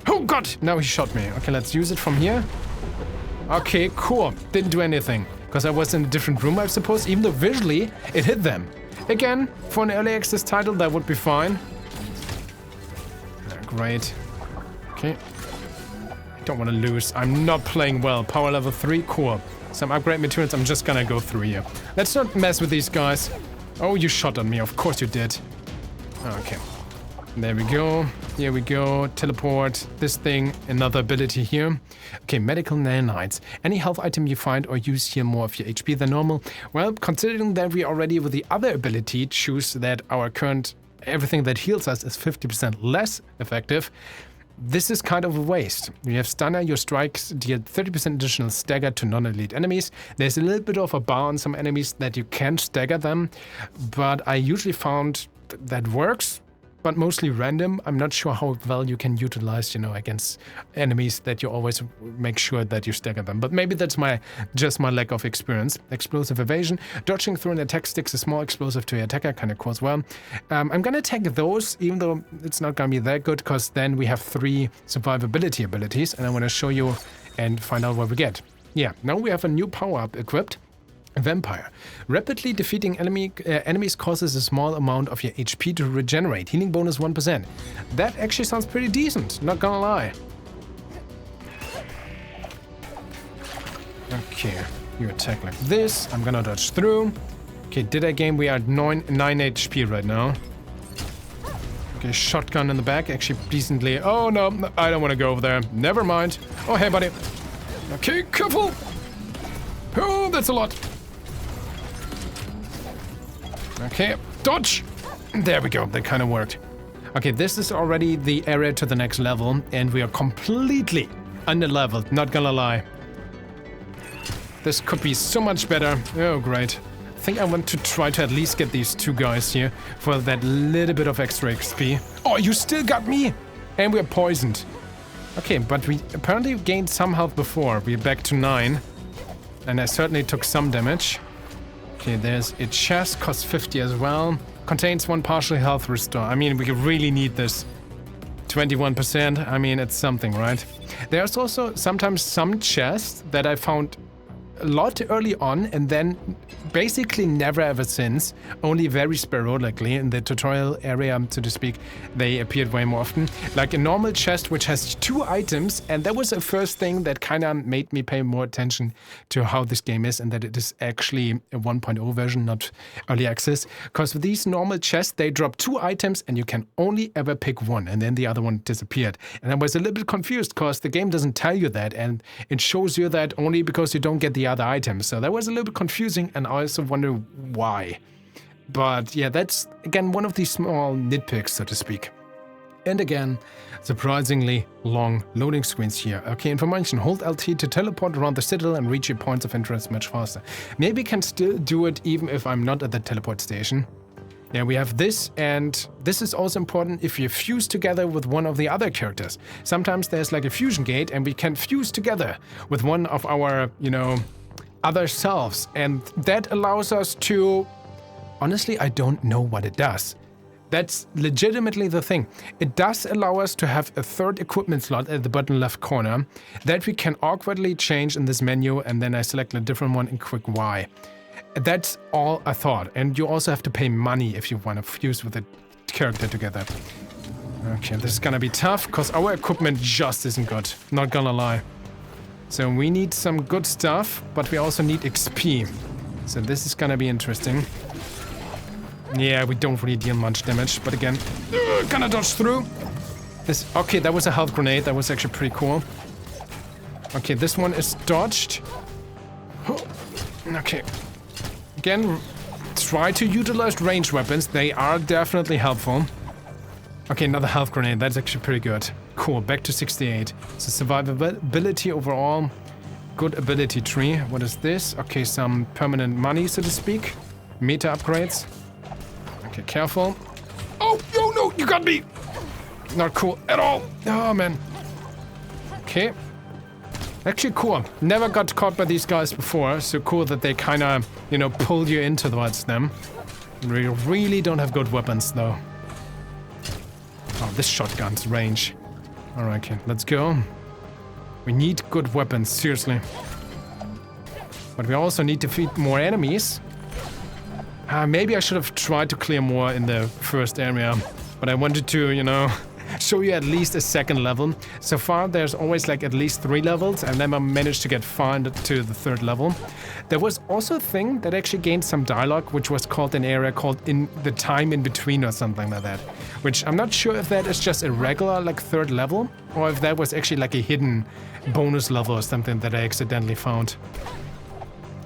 A: Oh god! Now he shot me. Okay, let's use it from here. Okay, cool. Didn't do anything. Because I was in a different room, I suppose, even though visually it hit them. Again, for an early access title, that would be fine. Great. Okay. I don't want to lose. I'm not playing well. Power level 3, cool. Some upgrade materials, I'm just gonna go through here. Let's not mess with these guys. Oh, you shot at me. Of course you did. Okay. There we go. Here we go. Teleport. This thing. Another ability here. Okay, medical nanites. Any health item you find or use here more of your HP than normal. Well, considering that we already with the other ability choose that our current everything that heals us is 50% less effective, this is kind of a waste. You have stunner, your strikes deal 30% additional stagger to non-elite enemies. There's a little bit of a bar on some enemies that you can stagger them, but I usually found that works, but mostly random. I'm not sure how well you can utilize, you know, against enemies that you always make sure that you stagger them. But maybe that's just my lack of experience. Explosive evasion. Dodging through an attack sticks a small explosive to your attacker, kind of cool as well. I'm gonna take those, even though it's not gonna be that good, because then we have 3 survivability abilities, and I want to show you and find out what we get. Yeah, now we have a new power-up equipped. Vampire. Rapidly defeating enemies causes a small amount of your HP to regenerate. Healing bonus 1%. That actually sounds pretty decent, not gonna lie. Okay, you attack like this. I'm gonna dodge through. Okay, did I game? We are at 9 HP right now. Okay, shotgun in the back, actually decently. Oh no, I don't want to go over there. Never mind. Oh, hey buddy. Okay, careful. Oh, that's a lot. Okay, dodge! There we go, that kind of worked. Okay, this is already the area to the next level, and we are completely under-leveled, not gonna lie. This could be so much better. Oh, great. I think I want to try to at least get these 2 guys here for that little bit of extra XP. Oh, you still got me! And we're poisoned. Okay, but we apparently gained some health before. We're back to 9. And I certainly took some damage. Okay, there's a chest, costs 50 as well. Contains 1 partial health restore. I mean, we really need this. 21%, I mean, it's something, right? There's also sometimes some chests that I found a lot early on and then basically never ever since, only very sporadically in the tutorial area, so to speak, they appeared way more often. Like a normal chest which has 2 items, and that was the first thing that kind of made me pay more attention to how this game is and that it is actually a 1.0 version, not early access. Because with these normal chests, they drop 2 items and you can only ever pick 1, and then the other one disappeared. And I was a little bit confused because the game doesn't tell you that, and it shows you that only because you don't get the other items. So that was a little bit confusing, and I also wonder why. But yeah, that's again one of these small nitpicks, so to speak. And again, surprisingly long loading screens here. Okay, information. Hold LT to teleport around the citadel and reach your points of interest much faster. Maybe can still do it even if I'm not at the teleport station. Yeah, we have this, and this is also important if you fuse together with one of the other characters. Sometimes there's like a fusion gate, and we can fuse together with one of our, you know, other selves, and that allows us to... Honestly, I don't know what it does. That's legitimately the thing. It does allow us to have a 3rd equipment slot at the bottom left corner that we can awkwardly change in this menu, and then I select a different one and click Y. That's all I thought, and you also have to pay money if you want to fuse with a character together. Okay, this is gonna be tough, because our equipment just isn't good, not gonna lie. So we need some good stuff, but we also need XP. So this is gonna be interesting. Yeah, we don't really deal much damage, but again, gonna dodge through. This, okay, that was a health grenade, that was actually pretty cool. Okay, this one is dodged. Okay. Again, try to utilize ranged weapons, they are definitely helpful. Okay, another health grenade, that's actually pretty good. Cool, back to 68. So survivability overall, good ability tree. What is this? Okay, some permanent money, so to speak. Meta upgrades. Okay, careful. Oh, no, you got me! Not cool at all. Oh, man. Okay. Actually cool. Never got caught by these guys before, so cool that they kind of, you know, pull you in towards them. We really don't have good weapons, though. Oh, this shotgun's range. Alright, okay, let's go. We need good weapons, seriously. But we also need to defeat more enemies. Maybe I should have tried to clear more in the first area. But I wanted to, you know, show you at least a second level. So far, there's always like at least 3 levels, and then I managed to get far to the 3rd level. There was also a thing that actually gained some dialogue, which was called an area called In the Time in Between or something like that. Which I'm not sure if that is just a regular like 3rd level, or if that was actually like a hidden bonus level or something that I accidentally found.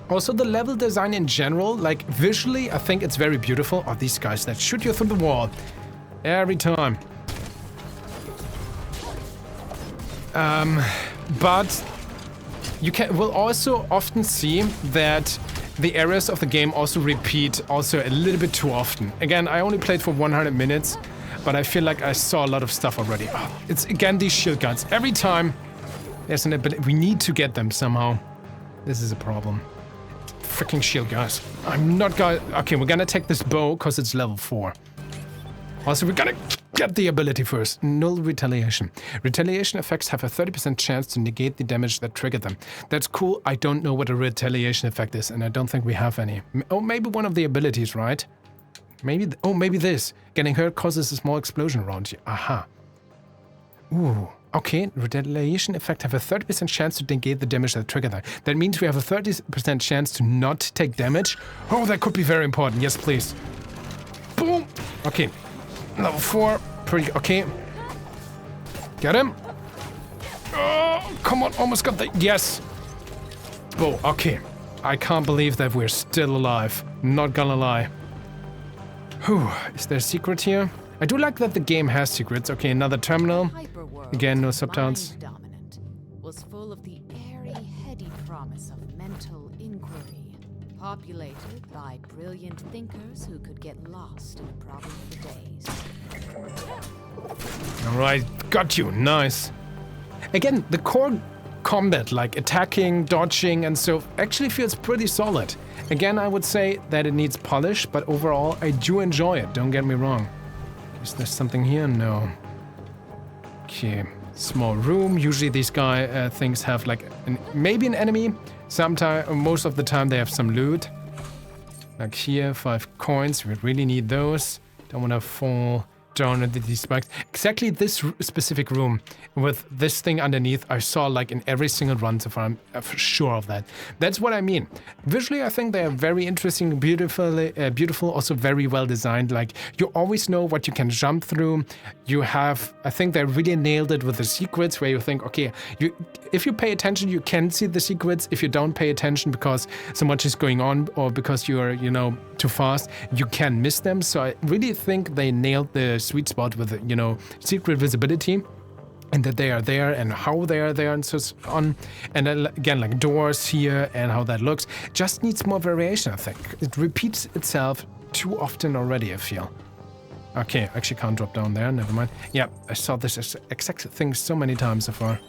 A: Also, the level design in general, like visually, I think it's very beautiful. Oh, these guys that shoot you through the wall every time. But you will also often see that the areas of the game also repeat also a little bit too often. Again, I only played for 100 minutes, but I feel like I saw a lot of stuff already. Oh, it's again these shield guns. Every time there's an ability, we need to get them somehow. This is a problem. Freaking shield guys. I'm not gonna... Okay, we're gonna take this bow because it's level 4. Also, we're gonna get the ability first. Null retaliation. Retaliation effects have a 30% chance to negate the damage that triggered them. That's cool. I don't know what a retaliation effect is, and I don't think we have any. Oh, maybe one of the abilities, right? Maybe... Oh, maybe this. Getting hurt causes a small explosion around you. Aha. Ooh. Okay, retaliation effect have a 30% chance to negate the damage that triggered them. That means we have a 30% chance to not take damage. Oh, that could be very important. Yes, please. Boom. Okay. Level 4. Pretty... Okay. Get him. Oh, come on. Almost got the... Yes. Oh, okay. I can't believe that we're still alive. Not gonna lie. Whew. Is there a secret here? I do like that the game has secrets. Okay, another terminal. Again, no subtitles.
D: Dominant was full of the airy, heady promise of mental inquiry, populated by brilliant thinkers who could get lost in a problem for days.
A: Alright, got you. Nice. Again, the core combat, like attacking, dodging, and so actually feels pretty solid. Again, I would say that it needs polish, but overall, I do enjoy it. Don't get me wrong. Is there something here? No. Okay, small room. Usually these things have like maybe an enemy. Most of the time they have some loot. Like here, 5 coins. We really need those. Don't want to fall down into these spikes. Exactly this specific room with this thing underneath, I saw like in every single run so far. I'm sure of that. That's what I mean. Visually, I think they are very interesting, beautiful, also very well designed. Like you always know what you can jump through. You have, I think they really nailed it with the secrets where you think, okay, if you pay attention, you can see the secrets. If you don't pay attention because so much is going on or because you're, you know, too fast, you can miss them. So I really think they nailed the sweet spot with, you know, secret visibility and that they are there and how they are there and so on. And then again, like doors here and how that looks. Just needs more variation, I think. It repeats itself too often already, I feel. Okay, I actually can't drop down there, never mind. Yeah, I saw this exact thing so many times so far.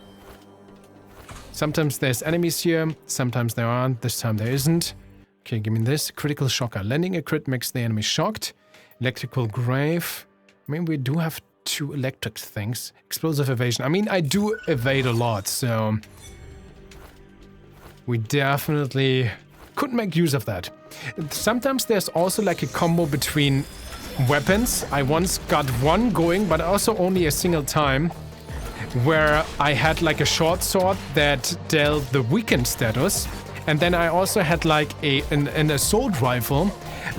A: Sometimes there's enemies here, sometimes there aren't, this time there isn't. Okay, give me this. Critical shocker. Landing a crit makes the enemy shocked. Electrical grave. I mean, we do have 2 electric things. Explosive evasion. I mean, I do evade a lot, so... we definitely could make use of that. Sometimes there's also like a combo between weapons. I once got one going, but also only a single time, where I had like a short sword that dealt the weakened status. And then I also had like an assault rifle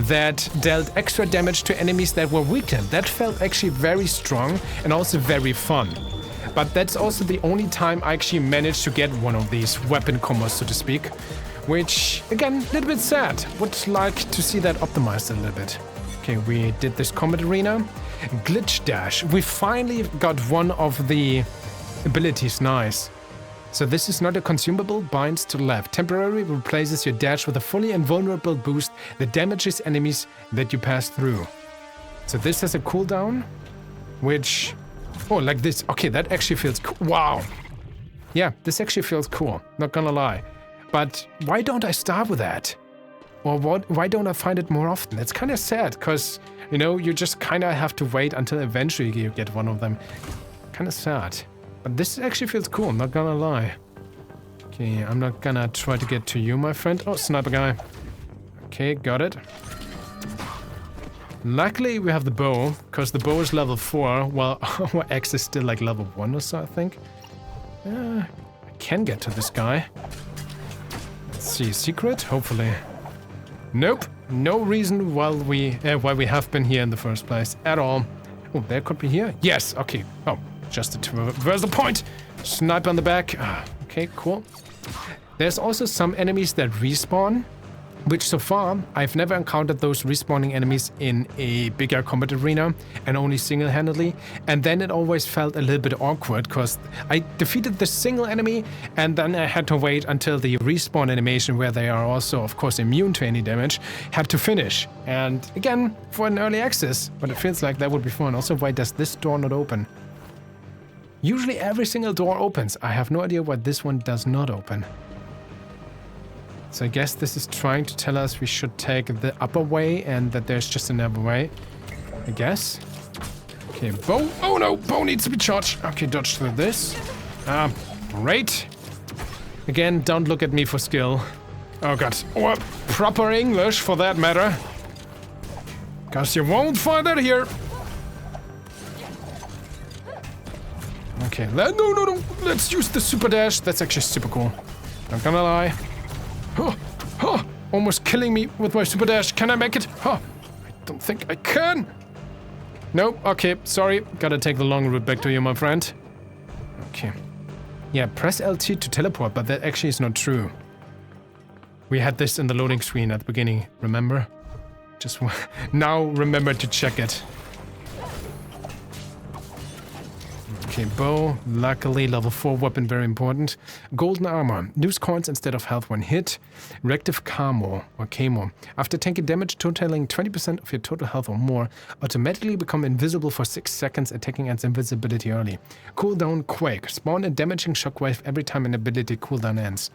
A: that dealt extra damage to enemies that were weakened. That felt actually very strong and also very fun. But that's also the only time I actually managed to get one of these weapon combos, so to speak. Which, again, a little bit sad. Would like to see that optimized a little bit. Okay, we did this combat arena. Glitch dash. We finally got one of the abilities. Nice. So this is not a consumable, binds to left. Temporarily replaces your dash with a fully invulnerable boost that damages enemies that you pass through. So this has a cooldown, which... Oh, like this. Okay, that actually feels cool. Wow. Yeah, this actually feels cool, not gonna lie. But why don't I start with that? Or why don't I find it more often? It's kind of sad, because, you know, you just kind of have to wait until eventually you get one of them. Kind of sad. But this actually feels cool, not gonna lie. Okay, I'm not gonna try to get to you, my friend. Oh, sniper guy. Okay, got it. Luckily, we have the bow, because the bow is level 4, while our axe is still like level 1 or so, I think. I can get to this guy. Let's see, secret? Hopefully. Nope, no reason why we have been here in the first place at all. Oh, there could be here? Yes, okay. Oh, just to reverse the point. Sniper on the back. Okay, cool. There's also some enemies that respawn, which so far, I've never encountered those respawning enemies in a bigger combat arena and only single-handedly. And then it always felt a little bit awkward because I defeated the single enemy and then I had to wait until the respawn animation, where they are also, of course, immune to any damage, had to finish. And again, for an early access, but it feels like that would be fun. Also, why does this door not open? Usually every single door opens. I have no idea why this one does not open. So I guess this is trying to tell us we should take the upper way and that there's just another way. I guess. Okay, bow. Oh no, bow needs to be charged. Okay, dodge through this. Great. Again, don't look at me for skill. Oh god. Or proper English for that matter. Cause you won't find that here. Okay, no. Let's use the super dash. That's actually super cool. Not gonna lie. Almost killing me with my super dash. Can I make it? I don't think I can. Nope. Okay, sorry. Gotta take the long route back to you, my friend. Okay. Yeah, press LT to teleport, but that actually is not true. We had this in the loading screen at the beginning, remember? Just now remember to check it. Okay, bow. Luckily, level 4 weapon, very important. Golden armor. Lose coins instead of health when hit. Reactive camo, or camo. After taking damage totaling 20% of your total health or more, automatically become invisible for 6 seconds, attacking its invisibility early. Cooldown quake. Spawn a damaging shockwave every time an ability cooldown ends.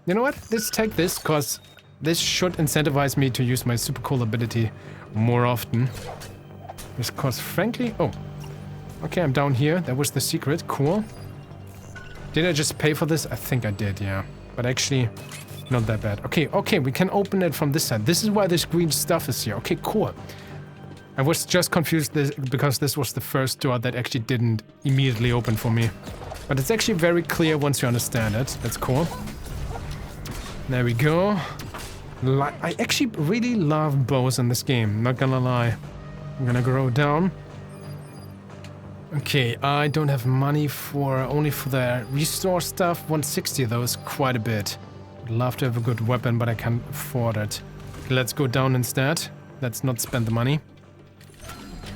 A: You know what? Let's take this, because this should incentivize me to use my super cool ability more often. Because frankly... Oh. Okay, I'm down here. That was the secret. Cool. Did I just pay for this? I think I did, yeah. But actually, not that bad. Okay, we can open it from this side. This is why this green stuff is here. Okay, cool. I was just confused because this was the first door that actually didn't immediately open for me. But it's actually very clear once you understand it. That's cool. There we go. I actually really love bows in this game, not gonna lie. I'm gonna go down. Okay, I don't have money only for the restore stuff. 160 though is quite a bit. I'd love to have a good weapon, but I can't afford it. Okay, let's go down instead. Let's not spend the money.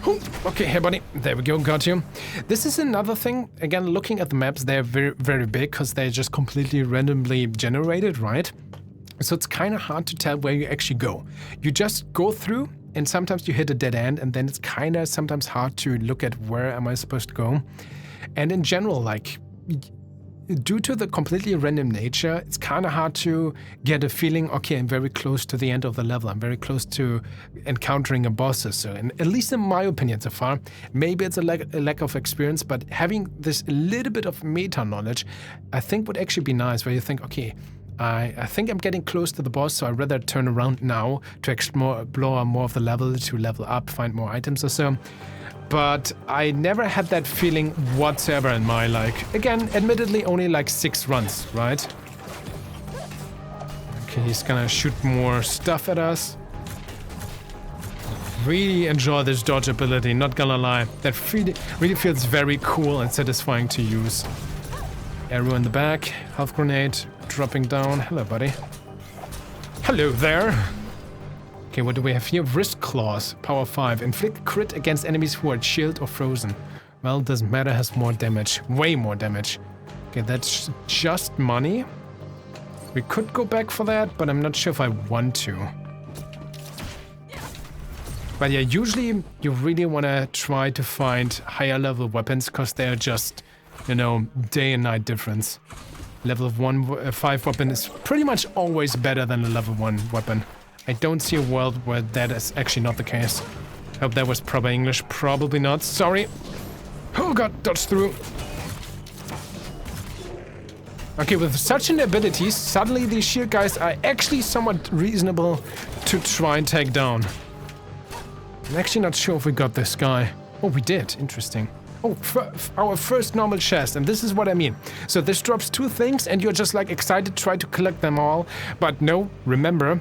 A: Oh, okay, hey buddy. There we go, got you. This is another thing. Again, looking at the maps, they're very, very big because they're just completely randomly generated, right? So it's kind of hard to tell where you actually go. You just go through, and sometimes you hit a dead end, and then it's kind of sometimes hard to look at where am I supposed to go. And in general, like, due to the completely random nature, it's kind of hard to get a feeling, okay, I'm very close to the end of the level. I'm very close to encountering a boss or so. And at least in my opinion so far, maybe it's a lack of experience, but having this little bit of meta knowledge, I think would actually be nice, where you think, okay, I think I'm getting close to the boss, so I'd rather turn around now to explore more of the level, to level up, find more items or so. But I never had that feeling whatsoever in my, like, again, admittedly only like 6 runs, right? Okay, he's gonna shoot more stuff at us. Really enjoy this dodge ability, not gonna lie. That really feels very cool and satisfying to use. Arrow in the back, health grenade, dropping down. Hello, buddy. Hello there. Okay, what do we have here? Wrist claws, power 5. Inflict crit against enemies who are chilled or frozen. Well, doesn't matter, has more damage. Way more damage. Okay, that's just money. We could go back for that, but I'm not sure if I want to. But yeah, usually you really want to try to find higher level weapons because they're just, you know, day and night difference. Level 5 weapon is pretty much always better than a level 1 weapon. I don't see a world where that is actually not the case. Hope that was proper English. Probably not. Sorry. Oh god, dodge through. Okay, with such an abilities, suddenly these shield guys are actually somewhat reasonable to try and take down. I'm actually not sure if we got this guy. Oh, we did. Interesting. Oh, our first normal chest, and this is what I mean. So this drops 2 things, and you're just like excited to try to collect them all. But no, remember,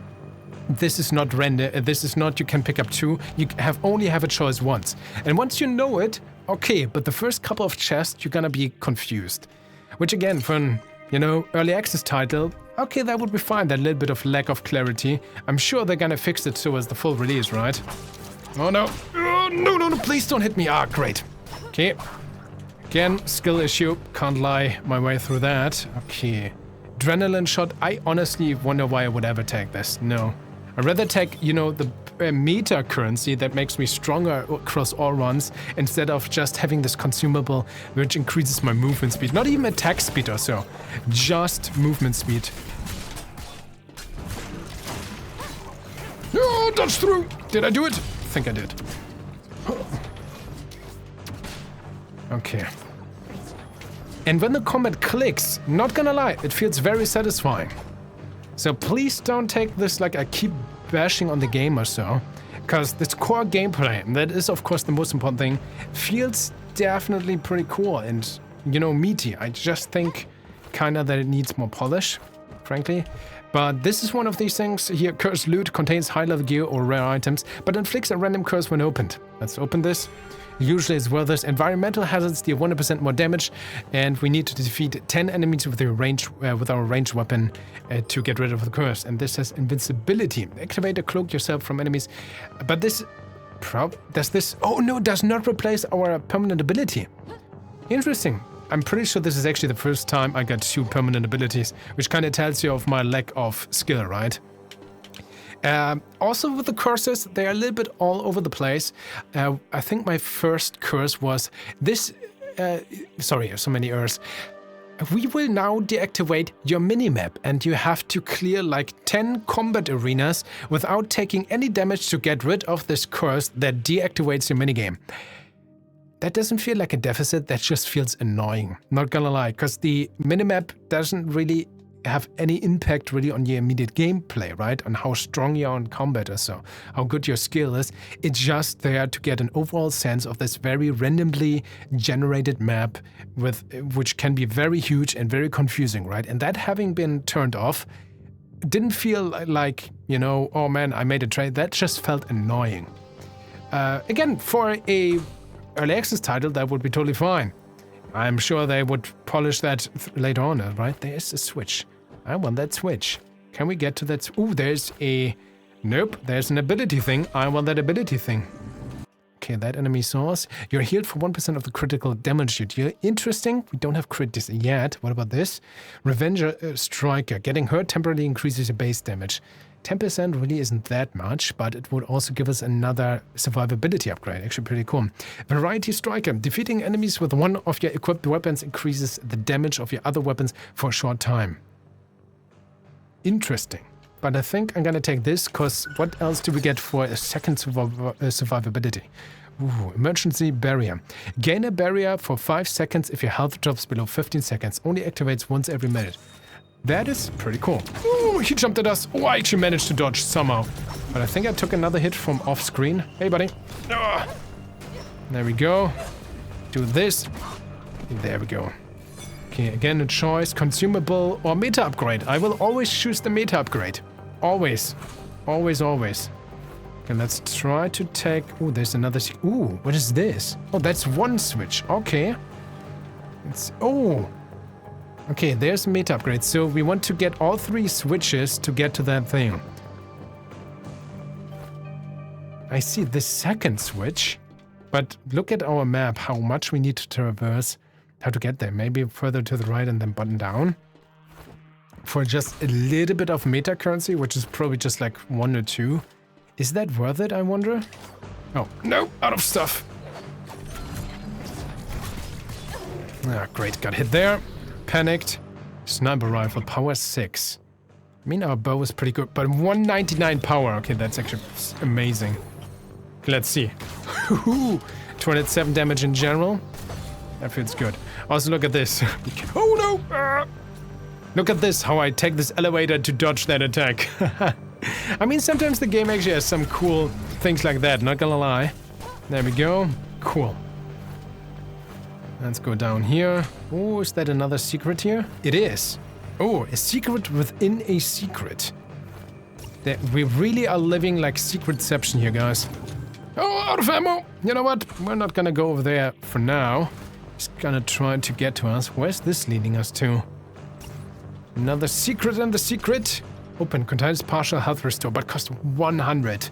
A: this is not render. This is not you can pick up 2. You only have a choice once. And once you know it, okay. But the first couple of chests, you're gonna be confused. Which again, for an, you know, early access title, okay, that would be fine. That little bit of lack of clarity. I'm sure they're gonna fix it towards the full release, right? Oh no! Oh, no! Please don't hit me! Ah, great. Okay. Again, skill issue. Can't lie my way through that. Okay. Adrenaline shot. I honestly wonder why I would ever take this. No. I'd rather take, you know, the meta currency that makes me stronger across all runs instead of just having this consumable which increases my movement speed. Not even attack speed or so. Just movement speed. Oh, dodge through! Did I do it? I think I did. Okay. And when the combat clicks, not gonna lie, it feels very satisfying. So please don't take this like I keep bashing on the game or so, because this core gameplay, and that is of course the most important thing, feels definitely pretty cool and, you know, meaty. I just think kinda that it needs more polish, frankly. But this is one of these things here. Cursed loot contains high-level gear or rare items, but inflicts a random curse when opened. Let's open this. Usually it's worth this. Environmental hazards deal 100% more damage, and we need to defeat 10 enemies with our ranged weapon to get rid of the curse. And this has invincibility. Activate a cloak yourself from enemies. But this... does this... Oh no, does not replace our permanent ability. Interesting. I'm pretty sure this is actually the first time I got 2 permanent abilities, which kind of tells you of my lack of skill, right? Also with the curses, they are a little bit all over the place. I think my first curse was this... sorry, so many errors. We will now deactivate your minimap, and you have to clear like 10 combat arenas without taking any damage to get rid of this curse that deactivates your minigame. That doesn't feel like a deficit, that just feels annoying. Not gonna lie, because the minimap doesn't really have any impact really on your immediate gameplay, right? On how strong you are in combat or so, how good your skill is. It's just there to get an overall sense of this very randomly generated map which can be very huge and very confusing, right? And that having been turned off, didn't feel like, you know, oh man, I made a trade. That just felt annoying. Again, for a early access title, that would be totally fine. I'm sure they would polish that later on, right? There's a switch. I want that switch. Can we get to that? Ooh, there's a... Nope, there's an ability thing. I want that ability thing. Okay, that enemy saw us. You're healed for 1% of the critical damage you deal. Interesting. We don't have crits yet. What about this? Revenger Striker. Getting hurt temporarily increases your base damage. 10% really isn't that much, but it would also give us another survivability upgrade. Actually pretty cool. Variety Striker. Defeating enemies with one of your equipped weapons increases the damage of your other weapons for a short time. Interesting. But I think I'm gonna take this, because what else do we get for a second survivability? Ooh, emergency barrier. Gain a barrier for 5 seconds if your health drops below 15 seconds. Only activates once every minute. That is pretty cool. Ooh, he jumped at us. Oh, I actually managed to dodge somehow. But I think I took another hit from off screen. Hey, buddy. Ah. There we go. Do this. There we go. Okay, again, a choice. Consumable or meta upgrade. I will always choose the meta upgrade. Always. Always, always. Okay, let's try to take... Oh, there's another... Ooh, what is this? Oh, that's one switch. Okay. It's... Oh. Okay, there's meta upgrade. So we want to get all 3 switches to get to that thing. I see the second switch. But look at our map, how much we need to traverse. how to get there. Maybe further to the right and then button down. For just a little bit of meta currency, which is probably just like 1 or 2. Is that worth it, I wonder? Oh, no, out of stuff. Ah, great, got hit there. Panicked. Sniper rifle, power 6. I mean, our bow is pretty good, but 199 power. Okay, that's actually amazing. Let's see. 207 damage in general. That feels good. Also, look at this. Oh no! Look at this, how I take this elevator to dodge that attack. I mean, sometimes the game actually has some cool things like that, not gonna lie. There we go. Cool. Let's go down here. Oh, is that another secret here? It is. Oh, a secret within a secret. That we really are living like secretception here, guys. Oh, out of ammo! You know what? We're not gonna go over there for now. It's gonna try to get to us. Where's this leading us to? Another secret and the secret. Open, contains partial health restore, but cost 100.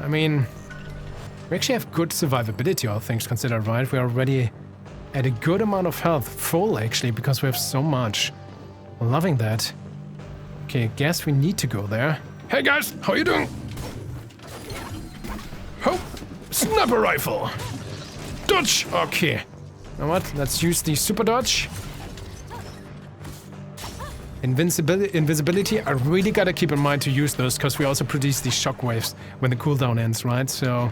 A: I mean, we actually have good survivability, all things considered, right? We're already at a good amount of health. Full, actually, because we have so much. Loving that. Okay, I guess we need to go there. Hey guys, how you doing? Oh, sniper rifle. Dodge. Okay. You know what? Let's use the super dodge. Invisibility, I really gotta keep in mind to use those because we also produce these shockwaves when the cooldown ends, right? So,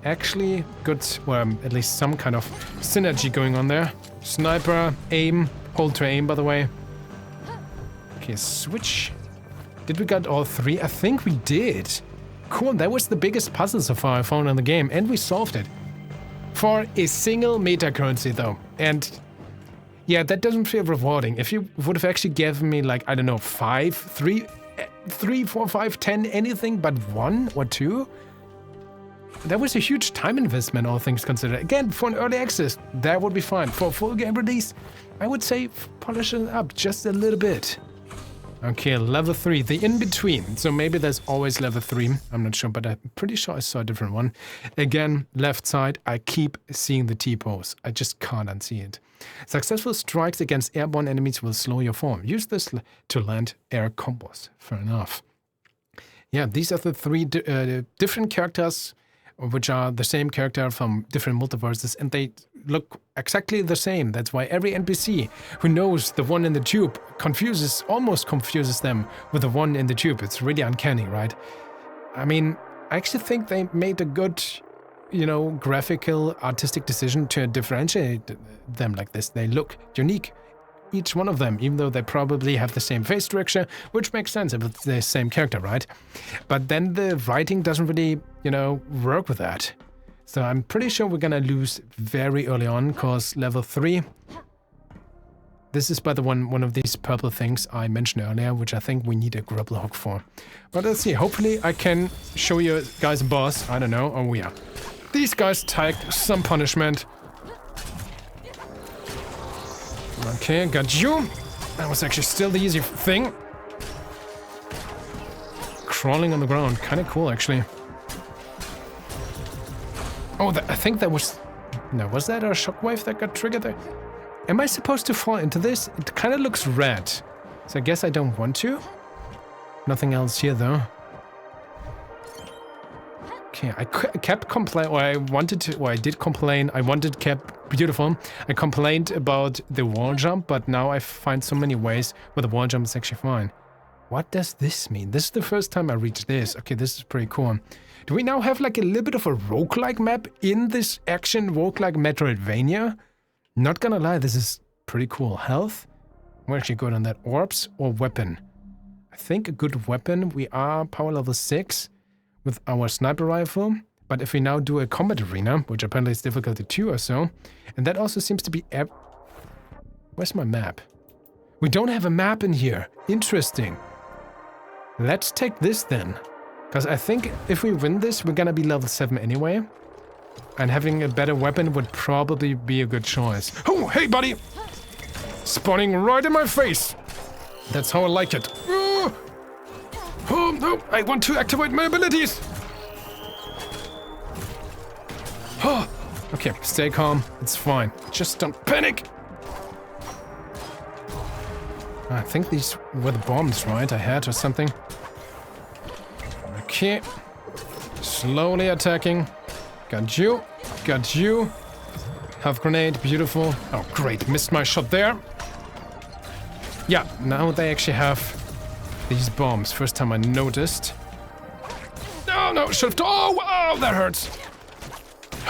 A: actually, good, well, at least some kind of synergy going on there. Sniper, aim, hold to aim, by the way. Okay, switch. Did we get all 3? I think we did. Cool, that was the biggest puzzle so far I found in the game, and we solved it. For a single meta currency, though. And yeah, that doesn't feel rewarding. If you would have actually given me, like, I don't know, 5, 3, 4, 5, 10, anything but 1 or 2, that was a huge time investment, all things considered. Again, for an early access, that would be fine. For a full game release, I would say polish it up just a little bit. Okay, level 3, the in-between. So maybe there's always level 3. I'm not sure, but I'm pretty sure I saw a different one. Again, left side, I keep seeing the T-pose. I just can't unsee it. Successful strikes against airborne enemies will slow your form. Use this to land air combos. Fair enough. Yeah, these are the 3 different characters, which are the same character from different multiverses, and they look exactly the same. That's why every NPC who knows the one in the tube almost confuses them with the one in the tube. It's really uncanny, right? I mean, I actually think they made a good, you know, graphical, artistic decision to differentiate them like this. They look unique, each one of them, even though they probably have the same face structure, which makes sense if it's the same character, right? But then the writing doesn't really, you know, work with that. So I'm pretty sure we're gonna lose very early on, because level 3... This is by the one of these purple things I mentioned earlier, which I think we need a grapple hook for. But let's see, hopefully I can show you guys a boss. I don't know, oh yeah. These guys take some punishment. Okay, got you. That was actually still the easy thing. Crawling on the ground, kind of cool actually. Oh, I think that was... No, was that a shockwave that got triggered there? Am I supposed to fall into this? It kind of looks red. So I guess I don't want to. Nothing else here though. Okay, I kept complaining, or I wanted to, or I did complain, kept beautiful. I complained about the wall jump, but now I find so many ways where the wall jump is actually fine. What does this mean? This is the first time I reached this. Okay, this is pretty cool. Do we now have like a little bit of a roguelike map in this action roguelike metroidvania? Not gonna lie, this is pretty cool. Health? We're actually good on that. Orbs or weapon? I think a good weapon. We are power level 6 with our sniper rifle. But if we now do a combat arena, which apparently is difficulty 2 or so, and that also seems to be... Where's my map? We don't have a map in here. Interesting. Let's take this then. Because I think if we win this, we're gonna be level 7 anyway. And having a better weapon would probably be a good choice. Oh, hey buddy! Spawning right in my face! That's how I like it. Oh, no, I want to activate my abilities! Oh, okay, stay calm. It's fine. Just don't panic. I think these were the bombs, right? I had or something. Okay. Slowly attacking. Got you. Got you. Half grenade. Beautiful. Oh, great. Missed my shot there. Yeah, now they actually have these bombs. First time I noticed. Oh, no. Shift. Oh, that hurts.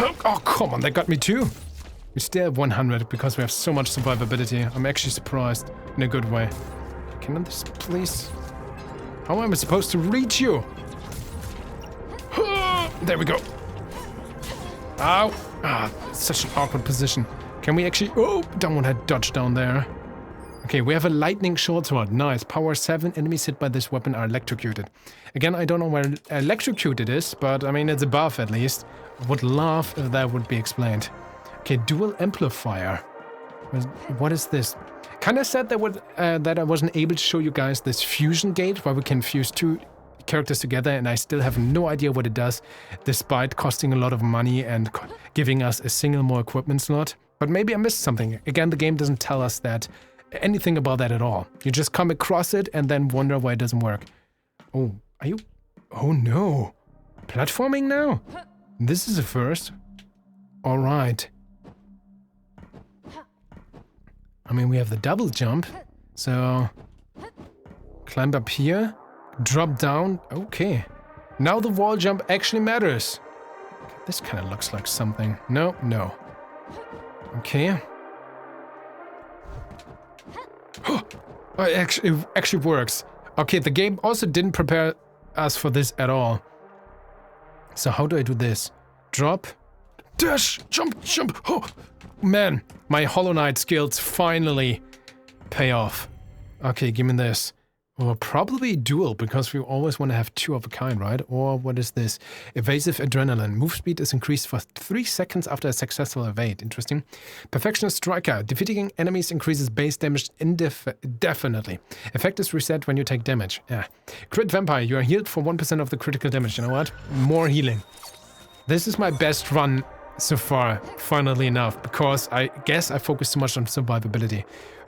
A: Oh, come on. They got me too. We still have 100 because we have so much survivability. I'm actually surprised in a good way. Can I just please? How am I supposed to reach you? There we go. Ow. Ah, such an awkward position. Can we actually... Oh, don't want to dodge down there. Okay, we have a lightning short sword. Nice. Power 7. Enemies hit by this weapon are electrocuted. Again, I don't know where electrocuted is, but I mean, it's above at least. Would love if that would be explained. Okay, dual amplifier. What is this? Kinda sad that I wasn't able to show you guys this fusion gate where we can fuse two characters together, and I still have no idea what it does, despite costing a lot of money and giving us a single more equipment slot. But maybe I missed something. Again, the game doesn't tell us that anything about that at all. You just come across it and then wonder why it doesn't work. Oh, are you... Oh no. Platforming now? This is a first. Alright. I mean, we have the double jump, so... Climb up here. Drop down. Okay. Now the wall jump actually matters. This kind of looks like something. No, no. Okay. Oh, it actually works. Okay, the game also didn't prepare us for this at all. So how do I do this? Drop. Dash! Jump! Jump! Oh, man, my Hollow Knight skills finally pay off. Okay, give me this. Well, probably dual, because we always want to have two of a kind, right? Or what is this? Evasive adrenaline. Move speed is increased for 3 seconds after a successful evade. Interesting. Perfectionist striker. Defeating enemies increases base damage indefinitely. Effect is reset when you take damage. Yeah. Crit vampire. You are healed for 1% of the critical damage. You know what? More healing. This is my best run so far, funnily enough, because I guess I focused too much on survivability.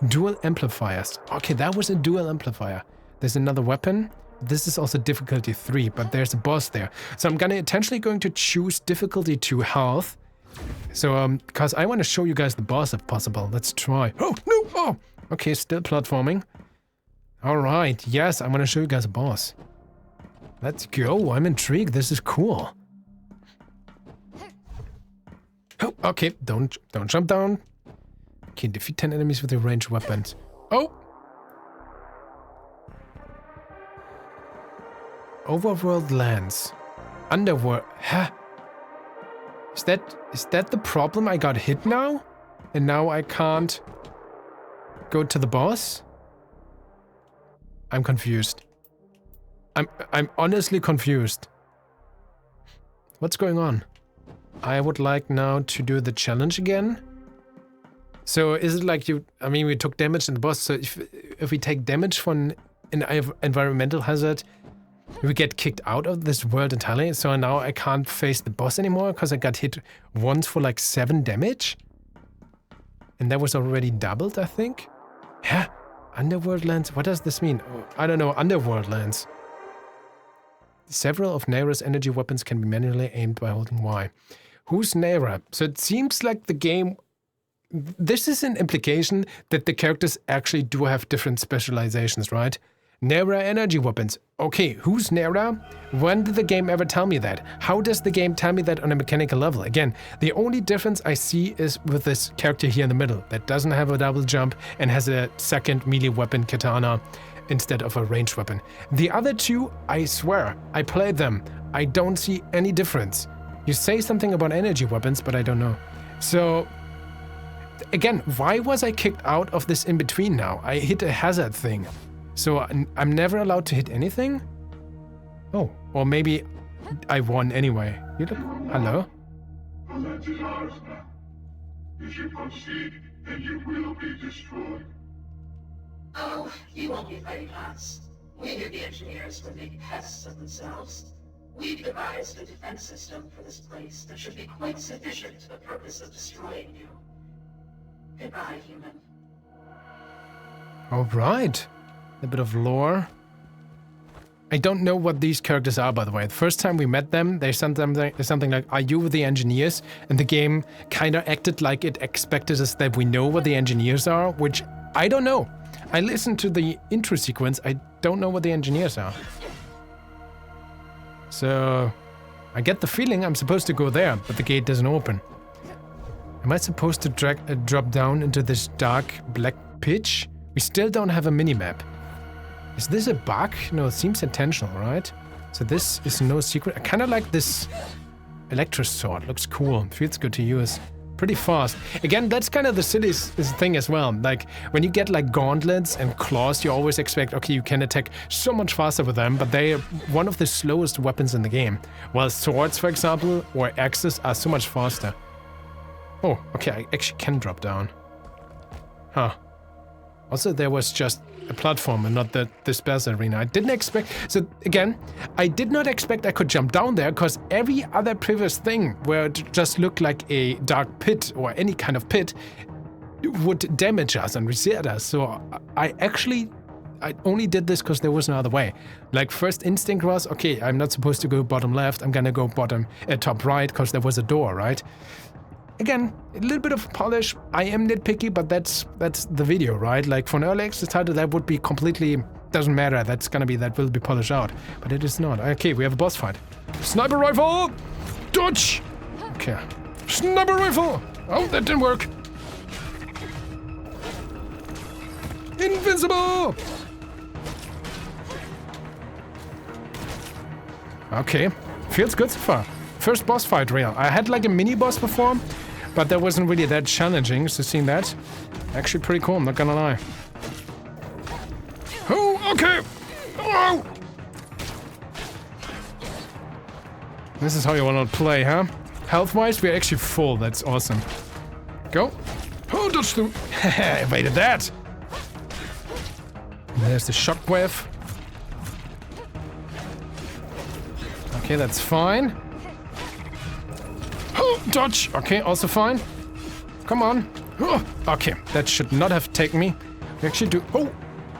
A: Dual amplifiers. Okay, that was a dual amplifier. There's another weapon. This is also difficulty 3, but there's a boss there. So I'm intentionally going to choose difficulty 2 health. So, because I want to show you guys the boss if possible. Let's try. Oh, no! Oh! Okay, still platforming. Alright, yes, I'm going to show you guys a boss. Let's go. I'm intrigued. This is cool. Oh, okay, don't jump down. Okay, defeat 10 enemies with your ranged weapons. Oh! Overworld lands. Underworld. Huh? Is that the problem? I got hit now? And now I can't go to the boss? I'm confused. I'm honestly confused. What's going on? I would like now to do the challenge again. So is it like I mean, we took damage in the boss, so if we take damage from an environmental hazard, we get kicked out of this world entirely, so now I can't face the boss anymore because I got hit once for like 7 damage? And that was already doubled, I think? Huh? Underworld lands? What does this mean? Oh, I don't know, Underworld lands. Several of Neira's energy weapons can be manually aimed by holding Y. Who's Neira? So it seems like the game... This is an implication that the characters actually do have different specializations, right? Neira energy weapons. Okay, who's Neira? When did the game ever tell me that? How does the game tell me that on a mechanical level? Again, the only difference I see is with this character here in the middle that doesn't have a double jump and has a second melee weapon, katana, instead of a ranged weapon. The other two, I swear, I played them. I don't see any difference. You say something about energy weapons, but I don't know. So, again, why was I kicked out of this in-between now? I hit a hazard thing. So I'm never allowed to hit anything? Oh, or maybe I won anyway. You look... Hello?
F: That is ours now. If you proceed, then you will be destroyed.
G: Oh, you won't be fighting us. We knew the engineers would make pests of themselves. We've devised a defense system for this place that should be quite sufficient to the purpose of destroying you. Goodbye, human.
A: All right. A bit of lore. I don't know what these characters are, by the way. The first time we met them, they said something like, "Are you the engineers?" And the game kind of acted like it expected us that we know what the engineers are, which I don't know. I listened to the intro sequence. I don't know what the engineers are. So I get the feeling I'm supposed to go there, but the gate doesn't open. Am I supposed to drop down into this dark black pitch? We still don't have a minimap. Is this a bug? No, it seems intentional, right? So this is no secret. I kind of like this electro sword. Looks cool. Feels good to use. Pretty fast. Again, that's kind of the silly thing as well. Like, when you get like gauntlets and claws, you always expect, okay, you can attack so much faster with them, but they are one of the slowest weapons in the game. While swords, for example, or axes are so much faster. Oh, okay, I actually can drop down. Huh. Also, there was just a platform and not this boss arena. I didn't expect... So, again, I did not expect I could jump down there, because every other previous thing where it just looked like a dark pit or any kind of pit would damage us and reset us. So, I only did this because there was no other way. Like, first instinct was, okay, I'm not supposed to go bottom left, I'm gonna go top right, because there was a door, right? Again, a little bit of polish. I am nitpicky, but that's the video, right? Like, for an early access title, that would be completely... Doesn't matter, that will be polished out. But it is not. Okay, we have a boss fight. Sniper rifle! Dodge! Okay. Sniper rifle! Oh, that didn't work. Invincible! Okay. Feels good so far. First boss fight, real. I had like a mini boss before, but that wasn't really that challenging, so seeing that, actually pretty cool, I'm not gonna lie. Oh, okay! Oh! This is how you wanna play, huh? Health-wise, we're actually full, that's awesome. Go! Oh, dodge through! Evaded that! And there's the shockwave. Okay, that's fine. Oh, dodge! Okay, also fine. Come on. Oh, okay, that should not have taken me. We actually do... Oh!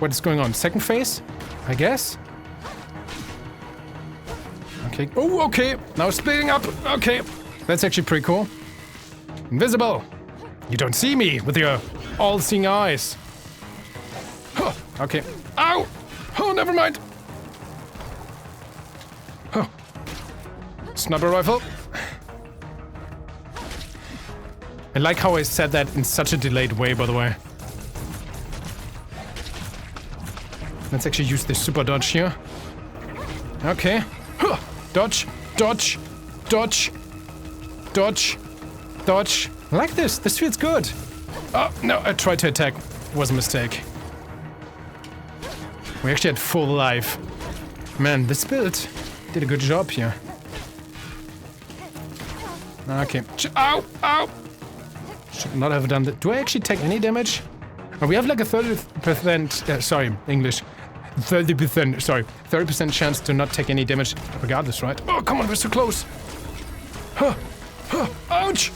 A: What is going on? Second phase? I guess? Okay. Oh, okay. Now splitting up. Okay. That's actually pretty cool. Invisible! You don't see me with your all-seeing eyes. Huh. Okay. Ow! Oh, never mind. Huh. Sniper rifle. I like how I said that in such a delayed way, by the way. Let's actually use the super dodge here. Okay. Huh. Dodge, dodge, dodge, dodge, dodge. I like this. This feels good. Oh, no, I tried to attack. Was a mistake. We actually had full life. Man, this build did a good job here. Okay. Ow! Ow! Should not have done that. Do I actually take any damage? Oh, we have like a 30%, sorry, English. 30%, sorry, 30% chance to not take any damage regardless, right? Oh, come on, we're so close. Huh, huh, ouch!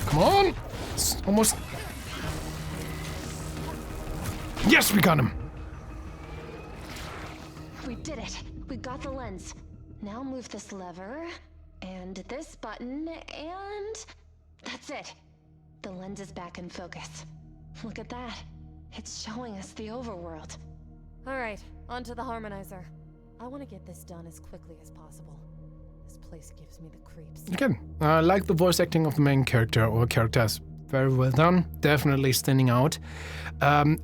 A: Come on! It's almost... Yes, we got him!
C: We did it. We got the lens. Now move this lever, and this button, and... That's it. The lens is back in focus. Look at that. It's showing us the overworld. Alright, onto the harmonizer. I want to get this done as quickly as possible. This place gives me the creeps.
A: Again, I like the voice acting of the main character or characters. Very well done. Definitely standing out.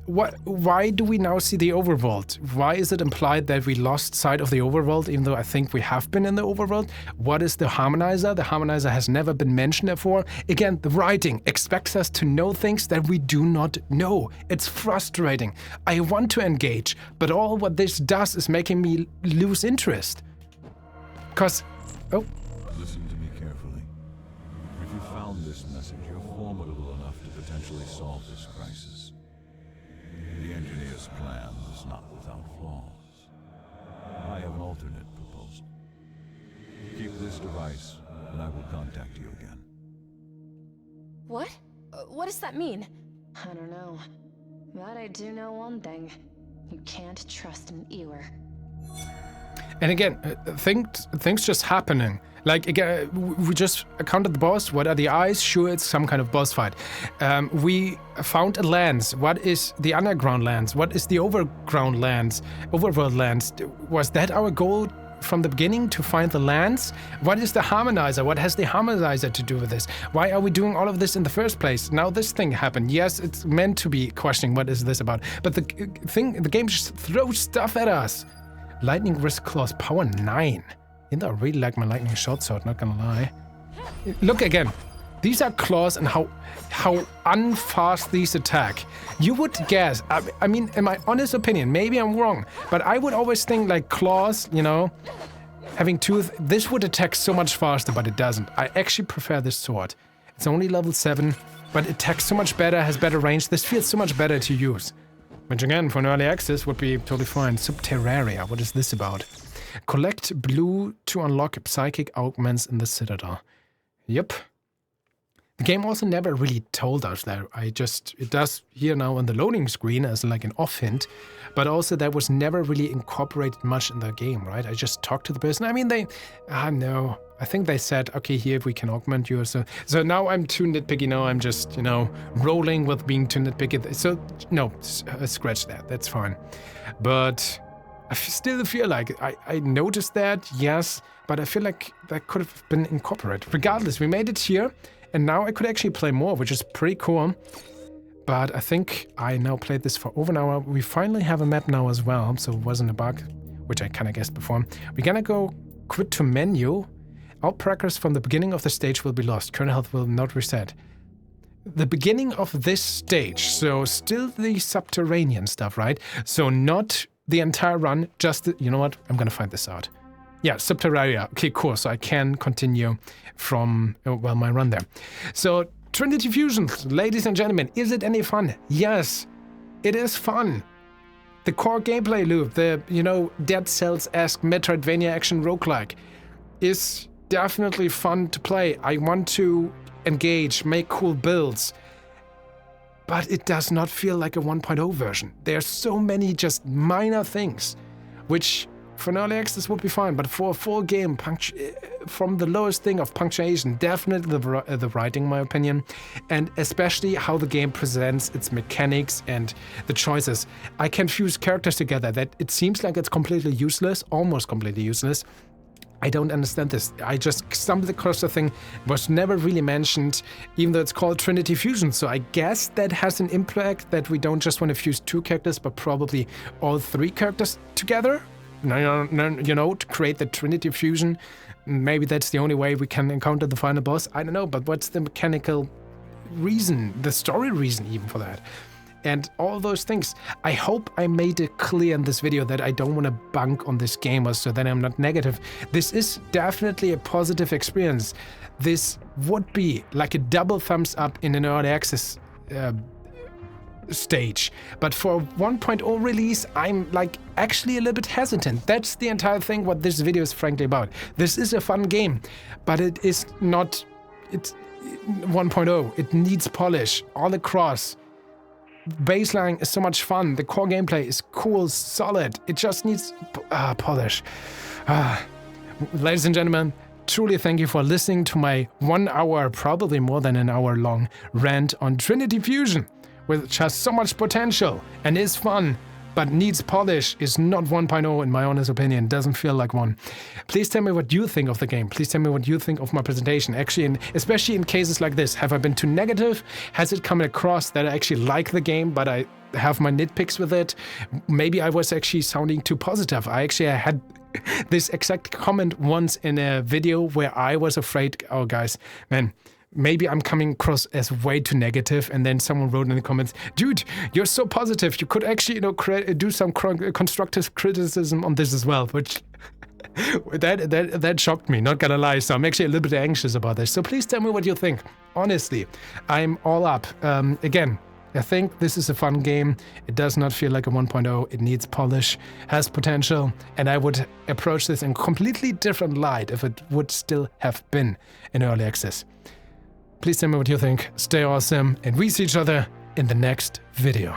A: Why do we now see the overworld? Why is it implied that we lost sight of the overworld, even though I think we have been in the overworld? What is the harmonizer? The harmonizer has never been mentioned before. Again, the writing expects us to know things that we do not know. It's frustrating. I want to engage, but all what this does is making me lose interest. Because... Oh.
E: Listen to me carefully. If you found this message, you're formidable enough to potentially solve this crisis. The engineer's plan is not without flaws. I have an alternate proposal. Keep this device, and I will contact you again.
C: What? What does that mean? I don't know. But I do know one thing. You can't trust an Ewer.
A: And again, things just happening. Like, again, we just encountered the boss. What are the eyes? Sure, it's some kind of boss fight. We found a lens. What is the underground lens? What is the overworld lens? Was that our goal from the beginning, to find the lens? What is the harmonizer? What has the harmonizer to do with this? Why are we doing all of this in the first place? Now this thing happened. Yes, it's meant to be questioning what is this about. But the game just throws stuff at us. Lightning Wrist Claws, power 9. I really like my lightning short sword, not gonna lie. Look again. These are claws, and how unfast these attack. You would guess, I mean, in my honest opinion, maybe I'm wrong, but I would always think like claws, you know, having tooth, this would attack so much faster, but it doesn't. I actually prefer this sword. It's only level 7, but it attacks so much better, has better range. This feels so much better to use. Which again, for an early access would be totally fine. Subterraria, what is this about? Collect blue to unlock psychic augments in the Citadel. Yep. The game also never really told us that. It does here now on the loading screen as like an off hint, but also that was never really incorporated much in the game, right? I just talked to the person. I mean, no. I think they said, okay, here we can augment you. So now I'm too nitpicky. Now I'm just, you know, rolling with being too nitpicky. So no, scratch that. That's fine. But I still feel like I noticed that, yes, but I feel like that could have been incorporated. Regardless, we made it here, and now I could actually play more, which is pretty cool. But I think I now played this for over an hour. We finally have a map now as well, so it wasn't a bug, which I kind of guessed before. We're gonna go quit to menu. All progress from the beginning of the stage will be lost. Current health will not reset. The beginning of this stage, so still the subterranean stuff, right? So not the entire run, just you know what? I'm gonna find this out. Yeah, Subterraria. Okay, cool. So I can continue from, well, my run there. So, Trinity Fusion, ladies and gentlemen, is it any fun? Yes, it is fun. The core gameplay loop, the, you know, Dead Cells-esque Metroidvania action roguelike is definitely fun to play. I want to engage, make cool builds. But it does not feel like a 1.0 version. There's so many just minor things, which for an early access would be fine, but for a full game, from the lowest thing of punctuation, definitely the writing, in my opinion, and especially how the game presents its mechanics and the choices. I can fuse characters together that it seems like it's completely useless, almost completely useless. I don't understand this. I just stumbled across the thing, was never really mentioned, even though it's called Trinity Fusion. So I guess that has an impact that we don't just want to fuse 2 characters, but probably all 3 characters together, you know, to create the Trinity Fusion. Maybe that's the only way we can encounter the final boss. I don't know, but what's the mechanical reason, the story reason even for that? And all those things. I hope I made it clear in this video that I don't want to bunk on this game, or so that I'm not negative. This is definitely a positive experience. This would be like a double thumbs up in an early access stage. But for a 1.0 release, I'm like actually a little bit hesitant. That's the entire thing what this video is frankly about. This is a fun game, but it is not, it's 1.0. It needs polish all across. Baseline is so much fun. The core gameplay is cool, solid. It just needs polish. Ladies and gentlemen, truly thank you for listening to my 1 hour, probably more than an hour long rant on Trinity Fusion, which has so much potential and is fun, but needs polish, is not 1.0 in my honest opinion. Doesn't feel like one. Please tell me what you think of the game. Please tell me what you think of my presentation. Actually, especially in cases like this, have I been too negative? Has it come across that I actually like the game, but I have my nitpicks with it? Maybe I was actually sounding too positive. I had this exact comment once in a video where I was afraid, oh guys, man, maybe I'm coming across as way too negative, and then someone wrote in the comments, dude, you're so positive, you could actually, you know, do some constructive criticism on this as well, which that shocked me, not gonna lie. So I'm actually a little bit anxious about this. So please tell me what you think. Honestly, I'm all up. Again, I think this is a fun game. It does not feel like a 1.0. It needs polish, has potential, and I would approach this in a completely different light if it would still have been in early access. Please tell me what you think. Stay awesome, and we see each other in the next video.